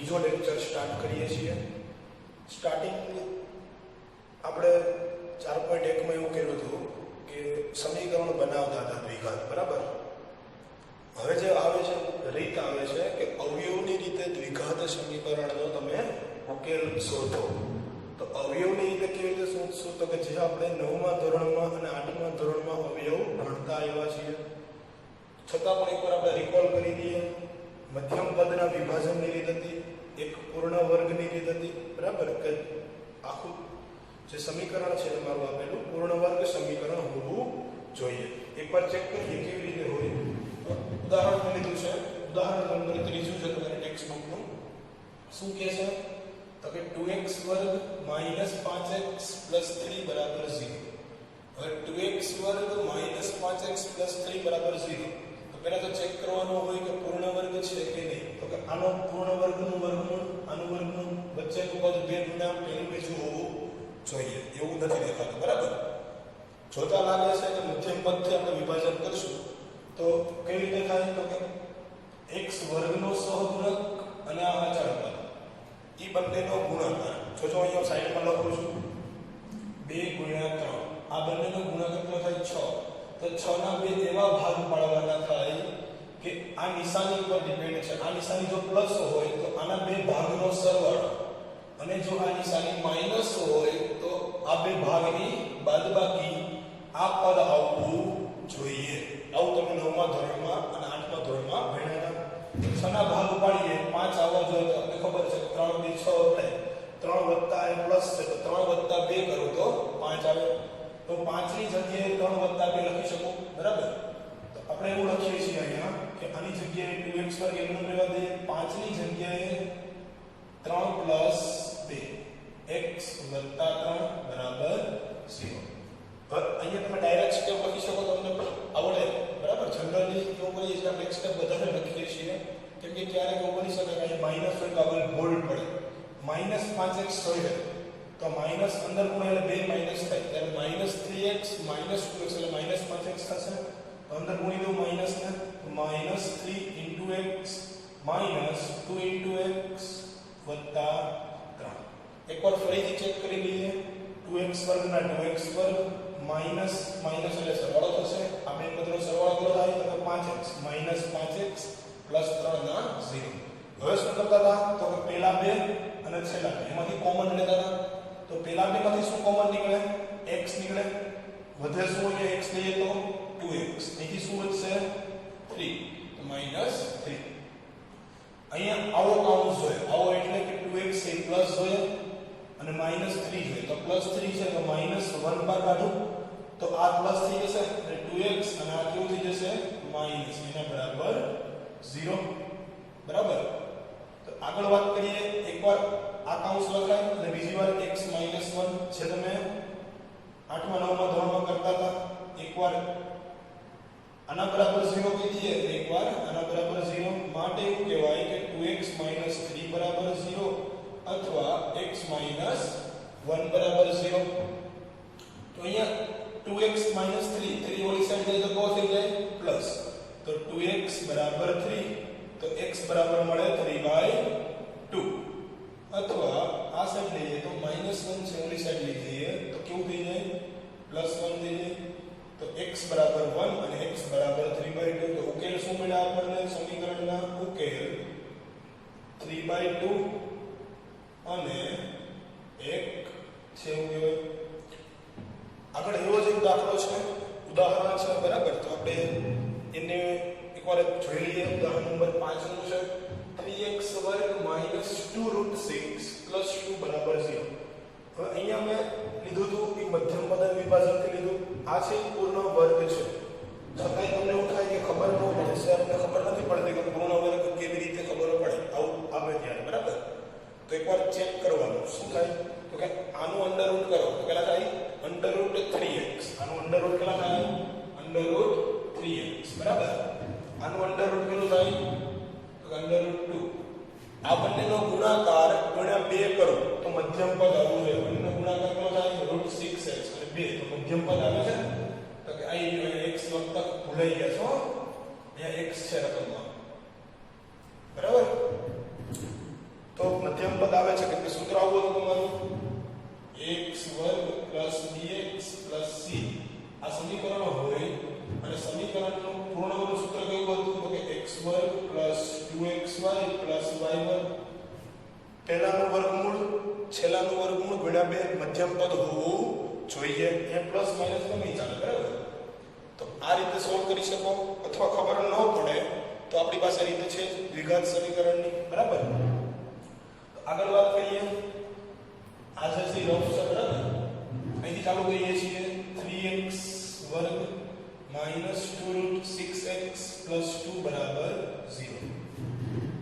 બીજો lecture start કરીએ છીએ। સ્ટાર્ટિંગ આપણે 4.1 માં એવું કર્યું હતું કે સમીકરણ બનાવતા હતા દ્વિઘાત, બરાબર। હવે જે આવે છે રીત આવે છે કે અવયવની રીતે દ્વિઘાત સમીકરણનો તમે ઉકેલ શોધો। તો અવયવની રીતે કેવી રીતે શોધશું? તો કે જે આપણે 9મા ધોરણમાં અને 8મા ધોરણમાં અવયવ ભણતા આવ્યા છીએ, છતાં પણ એકવાર આપણે રિકોલ કરી દઈએ। મધ્યમ પદના વિભાજનની રીત હતી, એક પૂર્ણ વર્ગની રીત હતી, બરાબર। કે આખું જે સમીકરણ છે તમારું આપેલું પૂર્ણ વર્ગ સમીકરણ હોવું જોઈએ। એકવાર ચેક કરીએ કેવી રીતે હોય। ઉદાહરણ લીધું છે, ઉદાહરણ નંબર 3 છે તમારી ટેક્સ્ટ બુકનું। શું કહે છે? તો કે 2x વર્ગ માઈનસ 5x પ્લસ 3 બરાબર 0। હવે 2x વર્ગ માઈનસ 5x પ્લસ 3 બરાબર 0, તો પહેલા તો ચેક કરવાનું હોય કે પૂર્ણ વર્ગ છે કે નહીં। તો કે આનો પૂર્ણ વર્ગનું વર્ગમૂળ, આનું વર્ગમૂળ, વચ્ચેનું પદ 2 ગુણ્યા પહેલું બીજું હોવું જોઈએ। એવું નથી દેખાતું, બરાબર। જોતા લાગે છે કે મધ્યમ પદથી આપણે વિભાજન કરશું તો કેવી રીતે થાય? તો કે x વર્ગનો સહગુણક અને આ અચળ પદ ઈ બંનેનો ગુણાકાર, જો અહીંયા સાઈડમાં લખું છું 2 ગુણ્યા 3, આ બંનેનો ગુણાકાર કેટલો થાય? 6। તો 6 ના બે એવા ભાગ પાડવાના થાય કે આ નિશાની પર ડિપેન્ડ છે। આ નિશાની જો પ્લસ હોય તો આના બે ભાગનો સરવાળો, અને જો આ નિશાની માઈનસ હોય તો આ બે ભાગની બાદબાકી આ પદ આવવું જોઈએ। આવું તમે 9મા ધોરણમાં અને 8મા ધોરણમાં ભણ્યા હતા। 6 ના ભાગ પાડીએ 5 આવવા જોઈએ, તો તમને ખબર છે 3 × 6 એટલે 3 વત્તા એ પ્લસ છે, તો 3 વત્તા 2 કરો તો 5 આવે। તો 5 ની જગ્યાએ 3 વત્તા 2 લખી શકો, બરાબર। તો આપણે એવું લખીએ છીએ અહીંયા કે આની જગ્યાએ 2x વર્ગ એમનો રહેવા દઈએ, 5 ની જગ્યાએ 3 પ્લસ 2 x વત્તા 3 બરાબર 0। અહીંયા તમે ડાયરેક્ટ સ્ટેપ લખી શકો, તમને આવડે, બરાબર। જનરલી કેવું કરીએ છીએ આપણે એક સ્ટેપ વધારે લખીએ છીએ, કેમ કે ક્યારેક એવું બની શકે કે અહીં માઈનસ હોય તો આગળ બોલ્ડ પડે। માઈનસ 5x હોય તો માઈનસ અંદર ગુણ્યા એટલે 2 માઈનસ થાય, ત્યારે માઈનસ 3x માઈનસ 2x એટલે માઈનસ 5x થશે। તો અંદર ગુણી દઉં માઈનસ ને, તો માઈનસ 3 x માઈનસ 2 x વત્તા 3। એકવાર ફરીથી ચેક કરી લઈએ। 2x વર્ગના 2x વર્ગ માઈનસ માઈનસ એટલે સરવાળો થશે, આ બે પદનો સરવાળો કેટલો થાય? તો 5x માઈનસ 5x પ્લસ 3 ના 0। હવે શું કરતા હતા? તો કે પહેલા બે અને છેલ્લા બે એમાંથી કોમન લેતા હતા। તો પહેલા બે માંથી શું કોમન નીકળે? x નીકળે, વધે શું? અહીંયા x લઈએ તો 2x, અહીંથી શું વધશે? 3, તો માઈનસ 3। અહીંયા આવો કાઉન્સ જોઈએ, આવો એટલે કે 2x એ પ્લસ જોઈએ અને માઈનસ 3 જોઈએ, તો પ્લસ 3 છે તો માઈનસ 1 બાર કાઢું તો આ પ્લસ થઈ જશે અને 2x અને આ કેવું થઈ જશે? માઈનસ, એના બરાબર 0, બરાબર। તો આગળ વાત કરીએ, એકવાર આ કાઉન્સ લખાય અને બીજી વાર x - 1 છે તમે 8મા 9મા ધોરણમાં કરતા હતા, એકવાર આના બરાબર 0 કહી દઈએ, એકવાર આના બરાબર 0, માટે એવું કહેવાય કે 2x - 3 બરાબર 0 અથવા x - 1 બરાબર 0। તો અહીંયા 2x - 3 ઓલી સાઈડ જાય તો કો થઈ જાય પ્લસ, તો 2x બરાબર 3, તો x બરાબર મળે 3/2, અથવા આ સાઈડ લઈએ તો -1 છે ઓલી સાઈડ લઈ જઈએ તો કેવું થઈ જાય? +1 થઈ જાય। તો x બરાબર 1 અને x બરાબર 3/2। તો ઉકેલ શું મળ્યા આપણને? સમીકરણના ઉકેલ 3/2 અને 1 છે એવું કહેવાય। આગળ એવો જ એક દાખલો છે, ઉદાહરણ છે, બરાબર। તો આપણે એને એકવાર જોઈ લઈએ। ઉદાહરણ નંબર 5 નું છે 3x વર્ગ માઈનસ 2√6 પ્લસ 2 બરાબર 0। હવે અહીંયા મેં લીધું હતું એક મધ્યમ પદ વિભાજનથી લીધું, આ છે પૂર્ણ વર્ગ છે, છતાંય તમને એવું થાય કે ખબર ન પડે છે, આપણે ખબર નથી પડતી કે પૂર્ણ વર્ગ કેવી રીતે ખબર પડે, આવું આવે ત્યારે, બરાબર। તો એકવાર ચેક કરવાનું શું થાય? તો કે આનું અંડરરૂટ કરો તો કેટલા થાય? √3x। આનું અંડરરૂટ કેટલા થાય? √3x, બરાબર। આનું અંડરરૂટ કેટલું થાય? તો √2। આ બંનેનો ગુણાકાર ગુણ્યા 2 કરો તો મધ્યમ પદ આવવું જોઈએ। બંનેનો ગુણાકાર કેટલો થાય? √6x અને 2, તો મધ્યમ પદ આવે છે। તો કે અહીં x વખત ભૂલાઈ ગયા છો, અહીંયા x છે રકમમાં, બરાબર। તો y વર્ગ પહેલાનું વર્ગમૂળ છેલ્લાનું વર્ગમૂળ ગુણ્યા 2 મધ્યમ પદ હોવું જોઈએ. એ પ્લસ માઈનસ ગમે ચાલે બરાબર. તો આ રીતે સોલ્વ કરી શકો અથવા ખબર ન પડે તો આપણી પાસે રીત છે દ્વિઘાત સમીકરણની બરાબર. આગળ વાત કરીએ આ જે છે રફ છે બરાબર. અહીંથી ચાલુ કરીએ છીએ 3x વર્ગ માઈનસ 2√6x પ્લસ 2 બરાબર 0.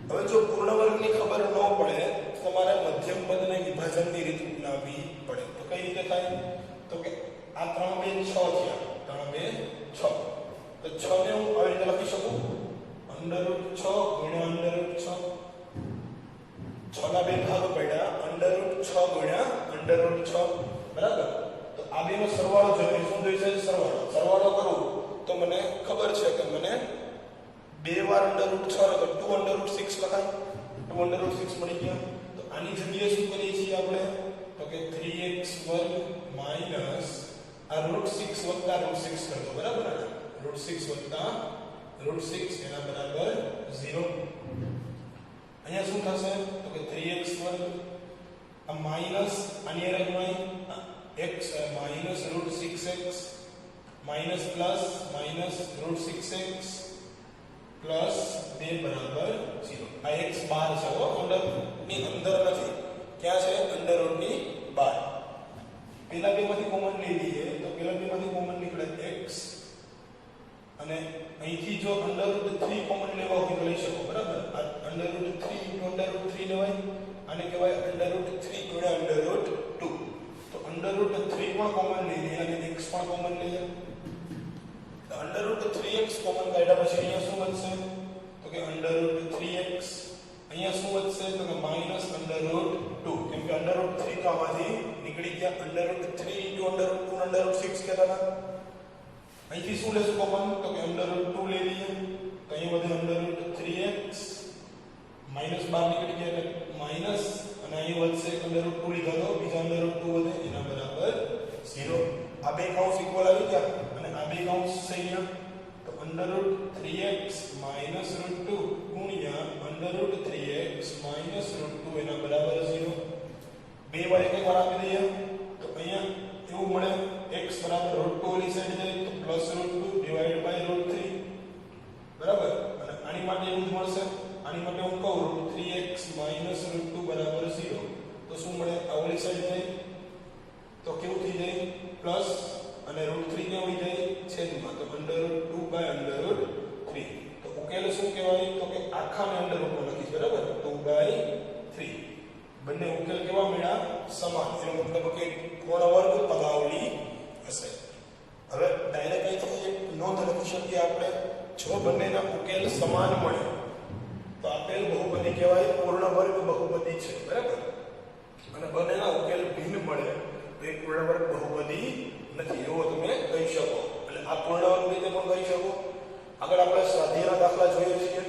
હવે જો પૂર્ણ વર્ગની ખબર ન પડે તો તમારે મધ્યમ પદને વિભાજનની રીત અપનાવવી પડે. તો કઈ રીતે થાય? તો કે આ 3 2 6 થયા. 3 2 6 તો 6 ને હું આવી રીતે લખી શકું √6 ગુણ્યા √6. 6 ના બે ભાગ પડ્યા √6 ગુણ્યા √6 બરાબર. તો આ બેનો સરવાળો જોઈએ. શું જોઈએ છે? સરવાળો કરું તો મને ખબર છે કે મને 2 વાર √6 તો 2√6 લખાય. 2√6 મળી ગયા. તો આની જગ્યાએ શું કરીએ છીએ આપણે? તો કે 3x વર્ગ માઈનસ આ √6 વત્તા √6 કરી દો બરાબર. √6 વત્તા √6 એના બરાબર 0. અહીંયા શું થશે? તો કે 3x વર્ગ આ માઈનસ આની અંદર ગુણાય x minus √6x minus plus minus √6x plus 2 બરાબર 0. આ x બાર છે હો, અંડરની અંદર નથી. ક્યાં છે? અંડર રૂટની બહાર. પેલા બેમાંથી કોમન લઈ લઈએ તો પેલા બેમાંથી કોમન નીકળે x અને અહીંથી જો √3 કોમન લેવા હોય તો લઈ શકો બરાબર. આ √3 √3 લેવાય. આને કહેવાય √3 ગુણ્યા √2. તો √3 પણ કોમન લઈ લઈએ અને x પણ કોમન લઈએ. √3x કોમન કાઢ્યા પછી અહીંયા શું વધશે? તો કે √3x. અહીંયા શું વધશે? તો કે માઈનસ √2. કેમ કે √3 તો આમાંથી નીકળી ગયા. √3 √2 √6 કહેતા હતા. અહીંથી શું લેશું કોમન? તો કે √2 લઈ લઈએ. તો અહીં વધે √3x માઈનસ બહાર નીકળી ગયા એટલે માઈનસ અને અહીં વધશે √2 લીધા તો બીજા √2 વધે એના બરાબર 0. આ બે કૌંસ ઇક્વલ આવી ગયા અને આ બે કૌંસ છે અહીંયા. તો √3x માઈનસ √2 ગુણ્યા √3x માઈનસ √2 એના બરાબર 0. બે વાર એક વાર આપી દઈએ તો અહીંયા એવું મળે x બરાબર √2 ની સાઈડ જાય તો પ્લસ √2 ડિવાઇડ બાય √3 બરાબર. અને આની માટે એવું જ મળશે. આની માટે હું કહું √3x માઈનસ √2 બરાબર 0 તો શું મળે? આ ઓલી સાઈડ જાય તો કેવું થઈ જાય? પ્લસ અને √3 કેવું જાય? છેદમાં. તો √2 બાય √3. તો ઉકેલ શું કહેવાય? તો કે આખાને √2 લખીશ બરાબર. 2/3. બંને ઉકેલ કેવા મળ્યા? સમાન. એનો મતલબ કે પૂર્ણ વર્ગ પદાવલી હશે. હવે ડાયરેક્ટ અહીંથી એક નોંધ લખી શકીએ આપણે. જો બંનેના ઉકેલ સમાન મળે તો આપેલ બહુપદી કહેવાય પૂર્ણ વર્ગ બહુપદી છે બરાબર. અને બંનેના ઉકેલ ભિન્ન મળે તો એ પૂર્ણ વર્ગ બહુપદી નથી એવો તમે કહી શકો. એટલે આ પૂર્ણ વર્ગ રીતે પણ કહી શકો. આગળ આપણે સ્વાધ્યાયના દાખલા જોઈએ છીએ.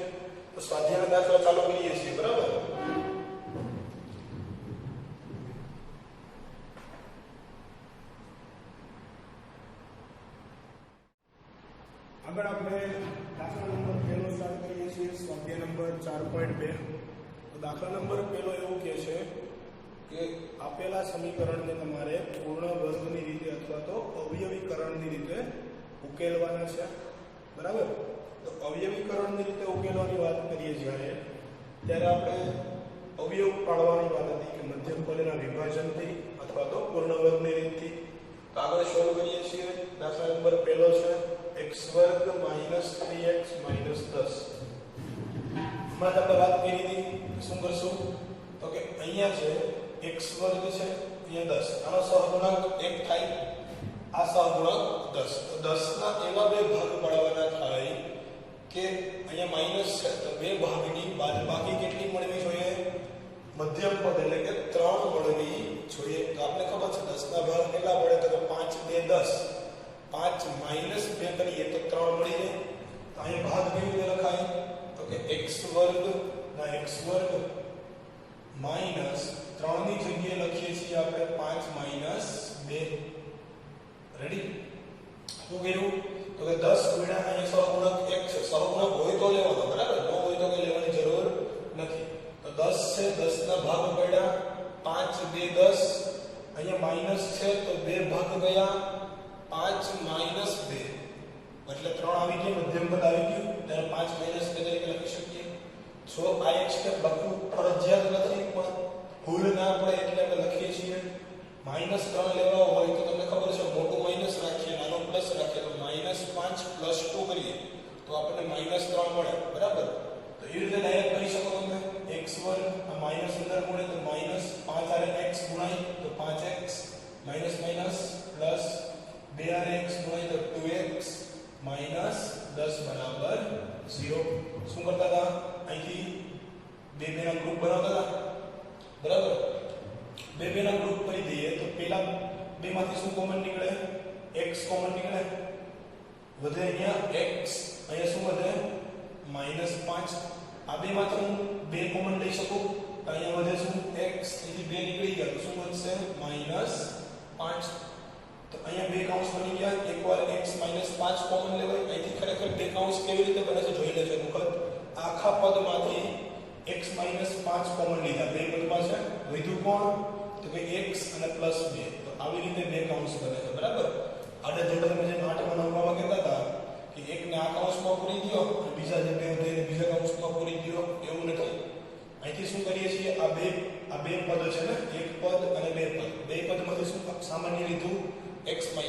તો સ્વાધ્યાયના દાખલા ચાલુ કરીએ છીએ બરાબર. આગળ આપણે દાખલા નંબર 1 સ્ટાર્ટ કરીએ છીએ. સ્વાધ્યાય નંબર 4.2. તો દાખલા નંબર 1 એવું કહે છે કે આપેલા સમીકરણને તમારે પૂર્ણ વર્ગની રીતે અથવા તો અવયવીકરણની રીતે ઉકેલવાના છે બરાબર. તો અવયવીકરણની રીતે ઉકેલવાની વાત કરીએ ત્યારે આપણે અવયવ પાડવાની વાત હતી કે મધ્યમ પદના વિભાજનથી અથવા તો પૂર્ણ વર્ગની રીતથી. તો આગળ સોલ્વ કરીએ છીએ. દાખલા નંબર 1 છે x વર્ગ માઈનસ 3x માઈનસ 10. હમણાં આપણે વાત કરી હતી શું કરશું? તો કે અહીંયા છે x વર્ગ છે અહીંયા 10. આનો સહગુણક 1 થાય. આ સહગુણક 10. તો 10 ના એવા બે ભાગ પાડવાના થાય કે અહીંયા માઈનસ છે તો બે ભાગની બાદબાકી કેટલી મળવી જોઈએ? મધ્યમ પદ એટલે કે 3 મળવી જોઈએ. તો આપણે ખબર છે 10 ના ભાગ કેટલા પડે? તો કે 5 2 10. 5 માઈનસ 2 કરીએ તો 3 મળી જાય. તો અહીં ભાગ કેવી રીતે લખાય? તો કે x વર્ગ ના x વર્ગ માઈનસ 3 ની જગ્યાએ લખીએ છીએ આપણે 5 માઈનસ 2. રેડી? શું કર્યું? તો કે 10 ગુણ્યા અહીં સહગુણક 1 છે. સહગુણક હોય તો લેવાનો બરાબર, ન હોય તો કઈ લેવાની જરૂર નથી. તો 10 છે 10 ના ભાગ પડ્યા 5 2 10 અહીંયા માઈનસ છે તો 2 ભાગ ગયા 5 માઈનસ 2 એટલે 3 આવી ગયું મધ્યમ પદ આવી ગયું ત્યારે 5 માઈનસ 2 તરીકે લખી શકીએ જો આ એક સ્ટેપ લખવું ફરજિયાત નથી પણ ભૂલ ના પડે એટલે આપણે લખીએ છીએ -3 લેવા હોય તો તમને ખબર છે મોટું માઈનસ રાખીએ નાનો પ્લસ રાખીએ તો -5 + 2 કરીએ તો આપણને -3 મળે બરાબર તો એ રીતે ડાયરેક્ટ કરી શકો તમે x2 આ માઈનસ અંદર ગુણે તો -5 આરે x ગુણાય તો 5x માઈનસ માઈનસ પ્લસ 2 આરે x ગુણાય તો 2x માઈનસ 10 બરાબર 0 શું કરતા હતા અહીંથી બે ના ગ્રુપ બનાવતા હતા બરાબર બે ના ગ્રુપ કરી દઈએ તો પહેલા બે માંથી શું કોમન નીકળે x કોમન નીકળે વધે અહીંયા x અહીંયા શું વધે -5 આ બે માંથી હું 2 કોમન લઈ શકું તો અહીંયા વધે શું x અહીંથી 2 નીકળી ગયા તો શું વધશે -5 તો અહીંયા બે કૌંસ બની ગયા એકવાર x -5 કોમન લેવાય અહીંથી ખરેખર બે કૌંસ કેવી રીતે બને છે જોઈ લેજો વખત આખા પદમાંથી x -5 કોમન લીધા બે પદમાં છે વધ્યું કોણ તો કે x અને +2 તો આવી રીતે બે કૌંસ બને છે બરાબર આડે જોડે તમે જે 8 માં 9 માં કહેતા હતા કે એક ને આ કૌંસમાં પૂરી દો અને બીજા જે બે હતા એને બીજા કૌંસમાં પૂરી દો એવું નથી અહીંથી શું કરીએ છીએ આ બે પદ છે ને એક પદ અને બે પદમાંથી શું સામાન્ય લીધું x - 5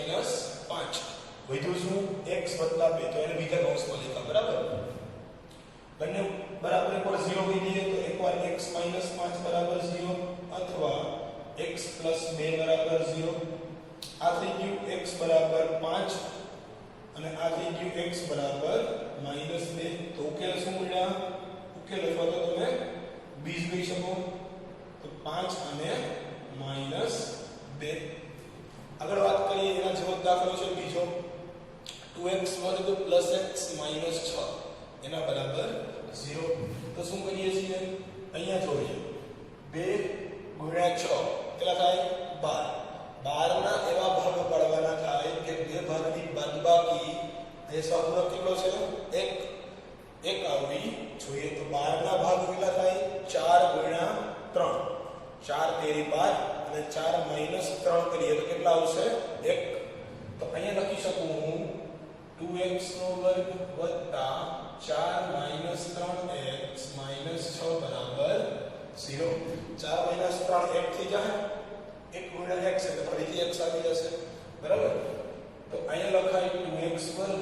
વધ્યું શું x + 2 તો એને બીજા કૌંસમાં લીધા બરાબર બંને બરાબર એકવાર 0 કહી દઈએ તો એકવાર x - 5 બરાબર 0 અથવા x + 2 બરાબર 0 આ થઈ ગયું x બરાબર 5 અને આ થઈ ગયું x બરાબર -2 તો ઉકેલ શું મળ્યા ઉકેલ અથવા તો તમે બીજ લઈ શકો તો 5 અને -2 આગળ વાત કરીએ એના જેવો દાખલો છે બીજો 2x વર્ગ + x - 6 એના બરાબર 0 તો શું કરીએ છીએ અહીંયા જોઈએ 2 × 6 કેટલા થાય 12 12 ના એવા ભાગ પાડવાના થાય કે બે ભાગની બાદબાકી એ સહગુણક કેટલો છે 1 આવી જોઈએ તો 12 ના ભાગ કેટલા થાય 4 × 3 4 તેરી 12 અને 4 - 3 કરીએ તો કેટલા આવશે 1 તો અહીંયા લખી શકું હું 2x નો વર્ગ વત્તા 4 - 3x - 6 બરાબર 0 4 - 3 1 થઈ જાય 1 × x એટલે ફરીથી x આવી જશે બરાબર તો અહીંયા લખાય 2x વર્ગ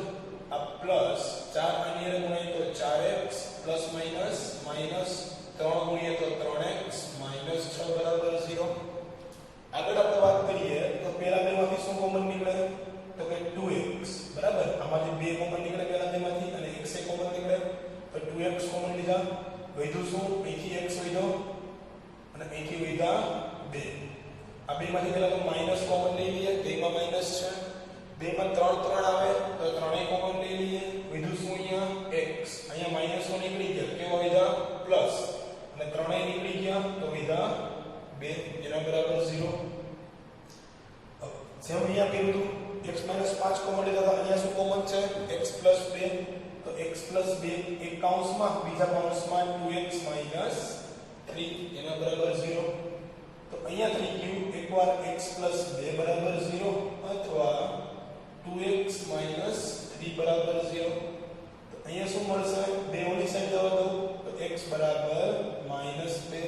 આ પ્લસ 4 આની અંદર ગુણાય તો 4x પ્લસ માઈનસ માઈનસ 3 ગુણીએ તો 3x - 6 બરાબર 0 આગળ આપણે વાત કરીએ તો પહેલા બેમાંથી શું કોમન નીકળે તો કે 2x બરાબર આમાંથી બે કોમન નીકળે પહેલા બેમાંથી અને x એ કોમન નીકળે તો 2x કોમન લીધા વધ્યું શું અહીંથી x વધ્યો અને અહીંથી વધ્યા 2 આ બેમાંથી પહેલા તો માઈનસ કોમન લઈ લઈએ બેમાં માઈનસ છે બેમાં 3 આવે તો 3 એ કોમન લઈ લઈએ વધ્યું શું અહીંયા x અહીંયા માઈનસ નો નીકળી ગયો કેવો વધ્યા પ્લસ અને 3 એ નીકળી ગયા તો વધ્યા 2 એના બરાબર 0 જેમ અહીંયા કીધું x - 5 કોમન લીધા હતા અહીંયા શું કોમન છે x + 2 તો x + 2 એક કૌંસમાં બીજા કૌંસમાં 2x - 3 એના બરાબર 0 તો અહીંયા થઈ ગયું એકવાર x + 2 બરાબર 0 અથવા 2x - 3 બરાબર 0 તો અહીંયા શું મળશે બે ઓલી સાઈડ જવા દો તો x બરાબર -2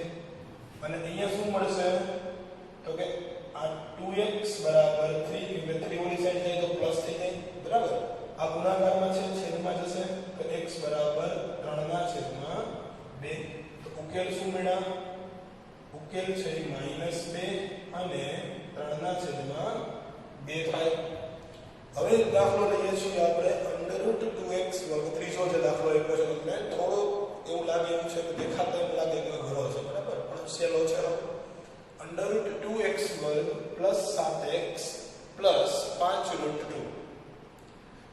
અને અહીંયા શું મળશે તો કે આ 2x બરાબર 3 એટલે 3 ઓલી સાઈડ જાય તો પ્લસ થઈ જાય બરાબર આ ગુણાકારમાં છે છેદમાં જશે તો x બરાબર 3/2 તો ઉકેલ શું મળ્યા ઉકેલ છે -2 અને 3/2 થાય હવે દાખલો લઈએ છીએ આપણે √2x વર્ગ ત્રીજો જે દાખલો આપ્યો છે તમને થોડો એવું લાગે એવું છે કે દેખાતા એમ લાગે કે ઘરો છે બરાબર પણ સેલો છે √2x વર્ગ + 7x + 5√2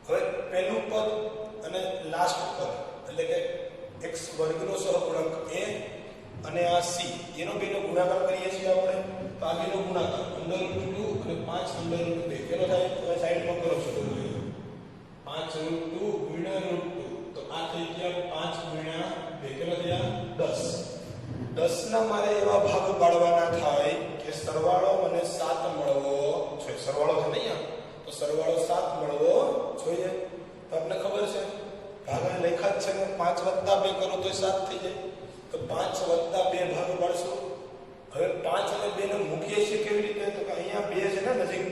હવે પહેલું પદ અને લાસ્ટ પદ એટલે કે x વર્ગનો સહગુણક a અને આ c એનો બેનો ગુણાકાર કરીએ છીએ આપણે તો આગળનો ગુણાકાર √2 અને 5√2 કેટલો થાય તો સાઈડમાં કરો છો 5√2 × √2 તો આ થઈ ગયા 5 × 2 કેટલો થયા 10 10 ના મારે એવા ભાગ પાડવાના થાય કે સરવાળો મને 7 મળવો જોઈએ. સરવાળો છે ને અહીંયા, તો સરવાળો 7 મળવો જોઈએ. તો આપણે ખબર છે ભાગને લેખા જ છે ને 5 + 2 કરો તો 7 થઈ જાય. તો 5 + 2 ભાગ પાડશો. હવે 5 અને 2 ને મૂકીએ છીએ કેવી રીતે? તો કે અહીંયા 2 છે ને નજીક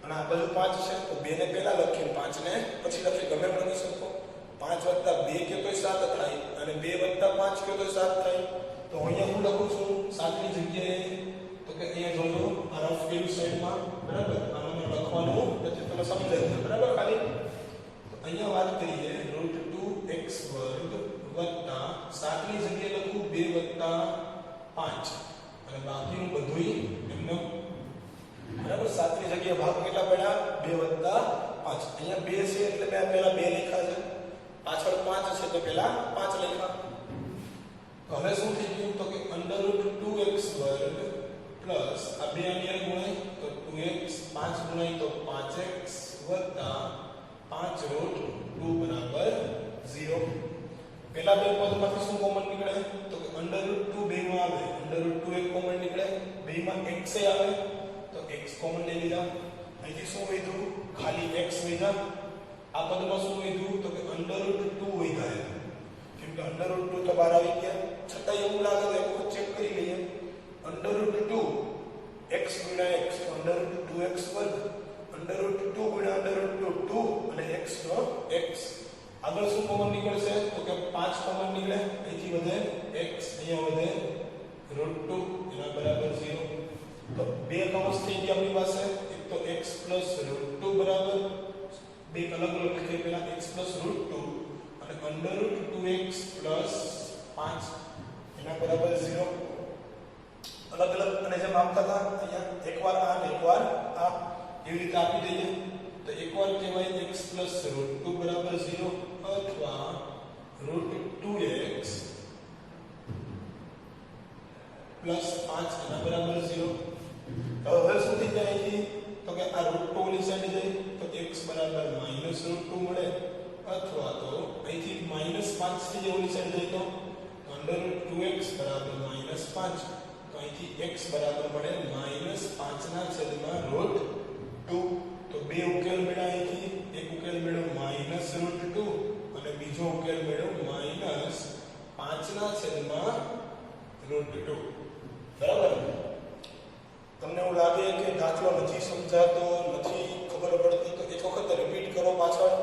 અને આ બાજુ 5 છે, તો 2 ને પહેલા લખીએ, 5 ને પછી લખી, ગમે પણ લખી શકો. 5 + 2 કે તોય 7 થાય અને 2 + 5 કે તોય 7 થાય. તો અહીંયા હું લખું છું 7 ની જગ્યાએ, તો કે અહીંયા જોજો આ રફ પેલું સાઈડમાં, બરાબર, આમાં લખવાનું એટલે તમે સમજાય છે, બરાબર. ખાલી તો અહીંયા વાત કરીએ √2x² વત્તા 7 ની જગ્યાએ લખું 2 + 5 અને બાકીનું બધુંય એમને, બરાબર. 7 ની જગ્યાએ ભાગ કેટલા પડ્યા? 2 + 5. અહીંયા 2 છે એટલે મેં પહેલા 2 લખ્યા છે, પાછળ 5 છે તો પહેલા 5 લખ્યા. તો હવે શું થઈ ગયું? તો કે √2x² પ્લસ આ 2 આની ગુણાય તો 2x, 5 ગુણાય તો 5x વત્તા 5√2 બરાબર 0. પહેલા બે પદમાંથી શું કોમન નીકળે? તો કે √2 બેમાં આવે, √2 એક કોમન નીકળે, બેમાં x એ આવે તો x કોમન લઈ લીધા. અહીંથી શું વધ્યું? ખાલી x વધ્યા. આ પદમાં શું વધ્યું? તો કે √2 વધ્યા, કેમ કે √2 તો બહાર આવી ગયા. છતાં એવું લાગે તો એક વખત ચેક કરી લઈએ. √2 x ગુણ્યા x, √2x², √2 ગુણ્યા √2 અને x નો x. આગળ શું કોમન નીકળશે? તો કે 5 કોમન નીકળે, અહીંથી વધે x, અહીંયા વધે √2 એના બરાબર 0. તો બે કૌંસ થઈ ગયા આપણી પાસે, એક તો x + √2 બરાબર, બે અલગ અલગ લખીએ, પહેલા x + √2 અને √2x + 5 એના બરાબર 0. અલગ અલગ અને જેમ આપતા હતા અહીંયા એકવાર આ ને એકવાર આ એવી રીતે આપી દઈએ. તો એકવાર કહેવાય x + √2 બરાબર 0 અથવા √2x + 5 એના બરાબર 0. હવે શું થઈ જાય અહીંથી? તો કે આ √2 ઓલી સાઈડ જાય તો x બરાબર -√2 મળે, અથવા તો અહીંથી -5 થઈ જાય ઓલી સાઈડ જાય તો √2x બરાબર -5, તો અહીંથી x બરાબર મળે -5/√2. તો બે ઉકેલ મેળવ્યા અહીંથી, એક ઉકેલ મેળવ્યો -√2 અને બીજો ઉકેલ મેળવ્યો -5/√2. બરાબર. તમને એવું લાગે કે દાખલો નથી સમજાતો, નથી ખબર પડતી, તો એક વખત રિપીટ કરો પાછળ,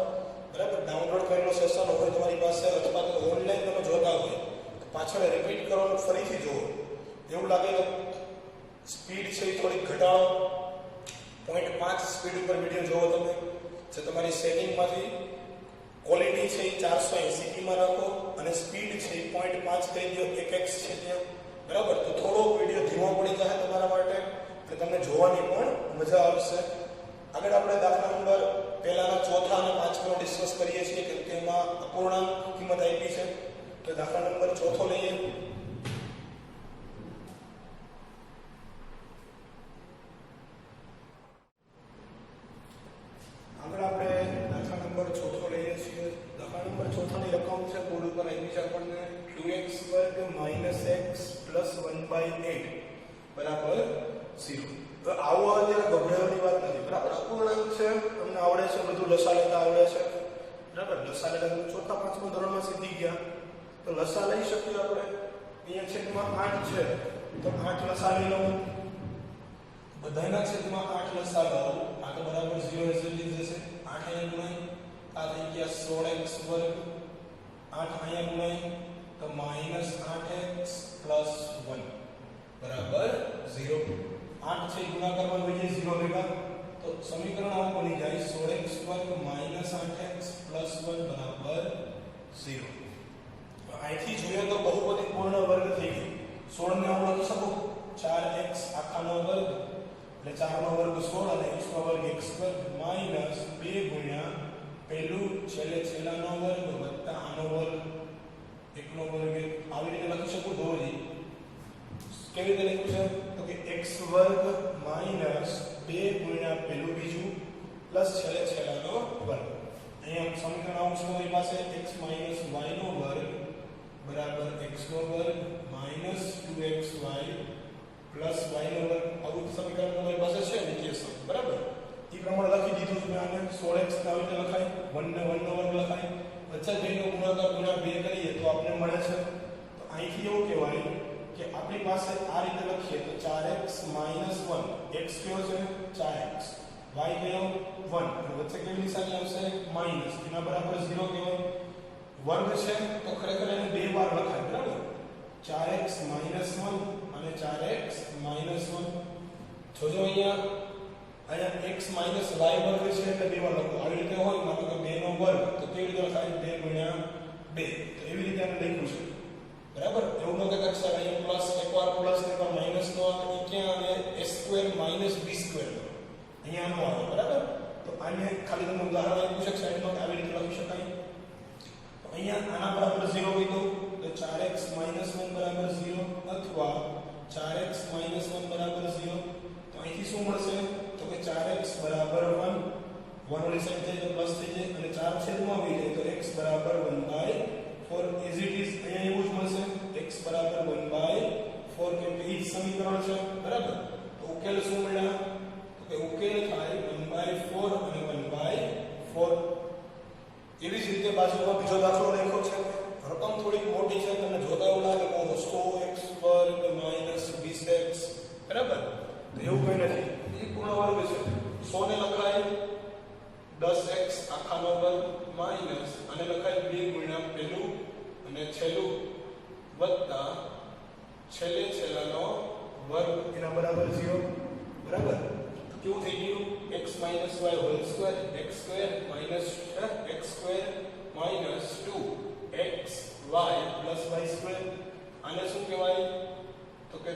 બરાબર. ડાઉનલોડ કરેલો સેશન હોય તમારી પાસે અથવા તો ઓનલાઈન તમે જોતા હોય તો પાછળ રિપીટ કરો, ફરીથી જુઓ. એવું લાગે તો સ્પીડ છે એ થોડી ઘટાડો, 0.5 સ્પીડ ઉપર વિડિયો જોવો તમે. જે તમારી સેટિંગમાંથી ક્વોલિટી છે એ 480p માં રાખો અને સ્પીડ છે એ 0.5 કહી દો, 1x છે ત્યાં, બરાબર. તો થોડો વિડિયો ધીમો પડી જાય તમારા માટે અને તમને જોવાની પણ મજા આવશે. આગળ આપણે દાખલા નંબર પહેલાના ચોથા અને પાંચમાનો ડિસ્કસ કરીએ છીએ, કેમ કે એમાં અપૂર્ણાંક કિંમત આપી છે. તો દાખલા નંબર ચોથો લઈએ. આગળ આપણે દાખલા નંબર ચોથો લઈએ છીએ. દાખલા નંબર ચોથાની રકમ છે, બોર્ડ ઉપર આપી છે આપણને 2x² - x + 1/8 બરાબર 0. તો આવું અત્યારે ગભરાવાની વાત નથી, બરાબર. અપૂર્ણાંક છે, તમને આવડે છે, બધું લસા લેતા આવડે છે, બરાબર. લસા લેતા ચોથા પાંચમા ધોરણમાં સીધી ગયા તો લસા લઈ શકીએ આપણે. અહીંયા છેદમાં 8 છે તો 8 લસા લઈ લો, બધાના છેદમાં 8 લસા લો, આ તો બરાબર 0 રિઝલ્ટ જશે. 8 અહીંયા ગુણાય, આ થઈ ગયા 16x², 8 અહીંયા ગુણાય તો -8x + 1 બરાબર 0. 8 છે ગુણાકારમાં લઈએ 0 ભેગા, તો સમીકરણ આવું બની જાય 16x² - 8x + 1 બરાબર 0. અહીંથી જોઈએ તો બહુપદી પૂર્ણ વર્ગ થઈ ગઈ. 16 ને આપણે લખી શકો 4x આખાનો વર્ગ એટલે 4 નો વર્ગ 16 અને x નો વર્ગ x² -2 ગુણ્યા પહેલું છેલ્લે છેલ્લાનો વર્ગ વત્તા આનો વર્ગ 1 નો વર્ગ. આવી રીતે લખી શકું દોરી. કેવી રીતે લખ્યું છે? તો કે x² - 2 ગુણ્યા પહેલું બીજું પ્લસ છેલ્લે છેલ્લાનો વર્ગ. અહીંયા સમીકરણ આવું છે તમારી પાસે x - y નો વર્ગ બરાબર x નો વર્ગ -2x પ્લસ વાય નો વર્ગ આવું સમીકરણ તમારી પાસે છે નીચે સમ બરાબર એ પ્રમાણે લખી દીધું છે આને 16x ના રીતે લખાય 1 ને 1 નો વર્ગ લખાય વચ્ચે જઈને ગુણાકાર ગુણ્યા 2 કરીએ તો આપણને મળે છે તો અહીંથી એવું કહેવાય કે આપણી પાસે આ રીતે લખીએ તો 4x 1 x કયો છે 4x y કયો 1 અને વચ્ચે કેવી નિશાની આવશે માઈનસ એના બરાબર 0 કહેવાય વર્ગ છે તો ખરેખર એને બે વાર લખાય બરાબર 4x 1 અને 4x 1 જોજો અહીંયા x માઈનસ y વર્ગ છે એટલે બે વાર લખો આવી રીતે હોય માનો કે 2 નો વર્ગ તો કેવી રીતે લખાય 2 ગુણ્યા 2 તો એવી રીતે આને લખ્યું છે બરાબર એવું ન કહેતા કે અહીંયા પ્લસ એકવાર પ્લસ એકવાર માઈનસ નો આવે ક્યાં આવે a² - b² અહીંયા આનો આવે બરાબર તો આને ખાલી તમને ઉદાહરણ આપ્યું છે સાઈડમાં આવી રીતે લખી શકાય તો અહીંયા આના બરાબર 0 કીધું તો 4x - 1 બરાબર 0 અથવા 4x - 1 બરાબર 0 તો અહીંથી શું મળશે તો કે 4x બરાબર 1 1 ઓલી સાઈડ જાય તો પ્લસ થઈ જાય અને 4 છેદમાં આવી જાય તો x બરાબર 1/4 as it is અહીંયા એવું જ મળશે x બરાબર 1/4 કેમ કે ઈ સમીકરણ છે બરાબર તો ઉકેલ શું મળ્યા તો કે ઉકેલ થાય 1/4 અને 1/4 એવી જ રીતે બાજુમાં બીજો દાખલો લખ્યો છે રકમ થોડીક મોટી છે તમને જોતા એવું લાગે કે 100x² - 20x બરાબર તો એવું કંઈ નથી એ પૂર્ણ વર્ગ છે 100 ને લખાય 10x આખાનો વર્ગ માઈનસ અને લખાય 2 ગુણ્યા પહેલું અને છેલ્લું વત્તા છેલ્લાનો વર્ગ એના બરાબર 0 બરાબર તો કેવું થઈ ગયું x - y whole square x² - 2xy + y² આને શું કહેવાય તો કે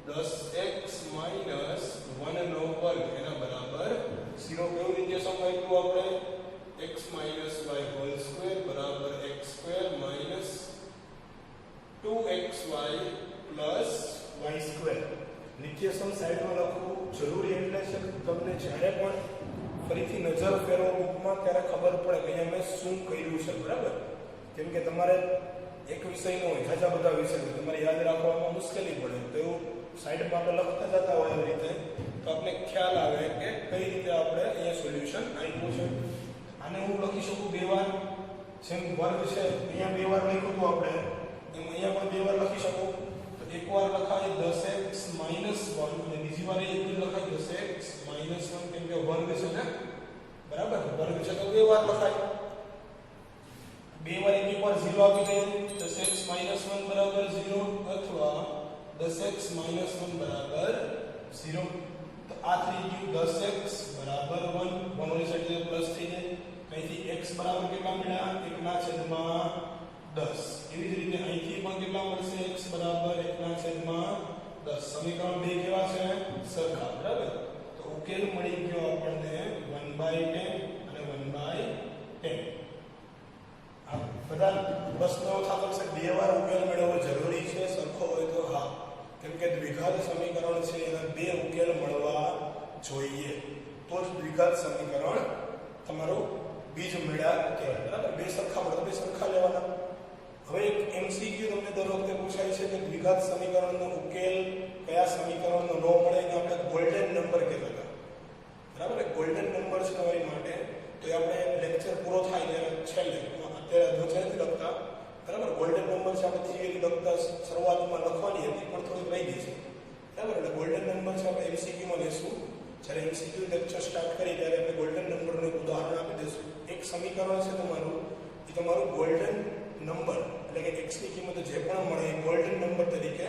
10x - 1 નો વર્ગ એના બરાબર 0 કેવું રીતે સમજાવ્યું આપણે x - y હોલ સ્ક્વેર બરાબર x² - 2xy + y² નીચે સમ સાઈડમાં લખવું જરૂરી એટલે છે કે તમને જ્યારે પણ ફરીથી નજર ફેરવો બુકમાં ત્યારે ખબર પડે કે અહીંયા મેં શું કર્યું છે બરાબર કેમ કે તમારે એક વિષય ન હોય ઘણા બધા વિષય તમારે યાદ રાખવામાં મુશ્કેલી પડે તો એવું સાઈડમાં આપણે લખતા જતા હોય એવી રીતે તો આપણે ખ્યાલ આવે કે કઈ રીતે આપણે અહીંયા સોલ્યુશન આપ્યું છે આને હું લખી શકું બે વાર જેમ વર્ગ છે અહીંયા બે વાર લખ્યું હતું આપણે એમ અહીંયા પણ બે વાર લખી શકું તો એકવાર લખાય 10x - 1 અને બીજી વાર એક લખાય 10x - 1 કેમ કે વર્ગ છે ને બરાબર વર્ગ છે તો બે વાર લખાય બે વાર એક વાર 0 આવી જાય 10x - 1 બરાબર 0 અથવા 10x - 1 બરાબર 0 તો આ થઈ ગયું 10x બરાબર 1 1 ઓલી સાઈડ પ્લસ થઈ જાય અહીંથી x બરાબર કેટલા મળ્યા 1/10 એવી જ રીતે અહીંથી પણ કેટલા મળશે x બરાબર 1/10 સમીકરણ બે કેવા છે સરખા બરાબર તો ઉકેલ મળી ગયો આપણને 1/10 અને 1/10 આ બધા પ્રશ્નો થતો છે બે વાર ઉકેલ મેળવવો જરૂરી છે સરખો હોય તો હા કેમ કે દ્વિઘાત સમીકરણ છે એના બે ઉકેલ મળવા જોઈએ તો જ દ્વિઘાત સમીકરણ તમારું બીજ મેળા કહેવાય બરાબર બે સરખા મળે બે સરખા લેવાના હવે એક એમસીક્યુ તમને દર વખતે પૂછાય છે કે દ્વિઘાત સમીકરણનો ઉકેલ કયા સમીકરણનો ન મળે એને આપણે ગોલ્ડન નંબર કહેતા હતા બરાબર ગોલ્ડન નંબર છે તમારી માટે તો એ આપણે લેક્ચર પૂરો થાય ત્યારે છેલ્લે અત્યારે ધોચે નથી લખતા બરાબર ગોલ્ડન નંબર છે આપણે થિયરી લખતા શરૂઆતમાં લખવાની હતી પણ થોડી રહી ગઈ છે બરાબર એટલે ગોલ્ડન નંબર છે આપણે એમસીક્યુમાં લેશું જ્યારે એમસીક્યુ લેક્ચર સ્ટાર્ટ કરી ત્યારે આપણે ગોલ્ડન નંબરનું એક ઉદાહરણ આપી દઈશું એક સમીકરણ છે તમારું એ તમારું ગોલ્ડન નંબર એટલે કે x ની કિંમત જે પણ મળે એ ગોલ્ડન નંબર તરીકે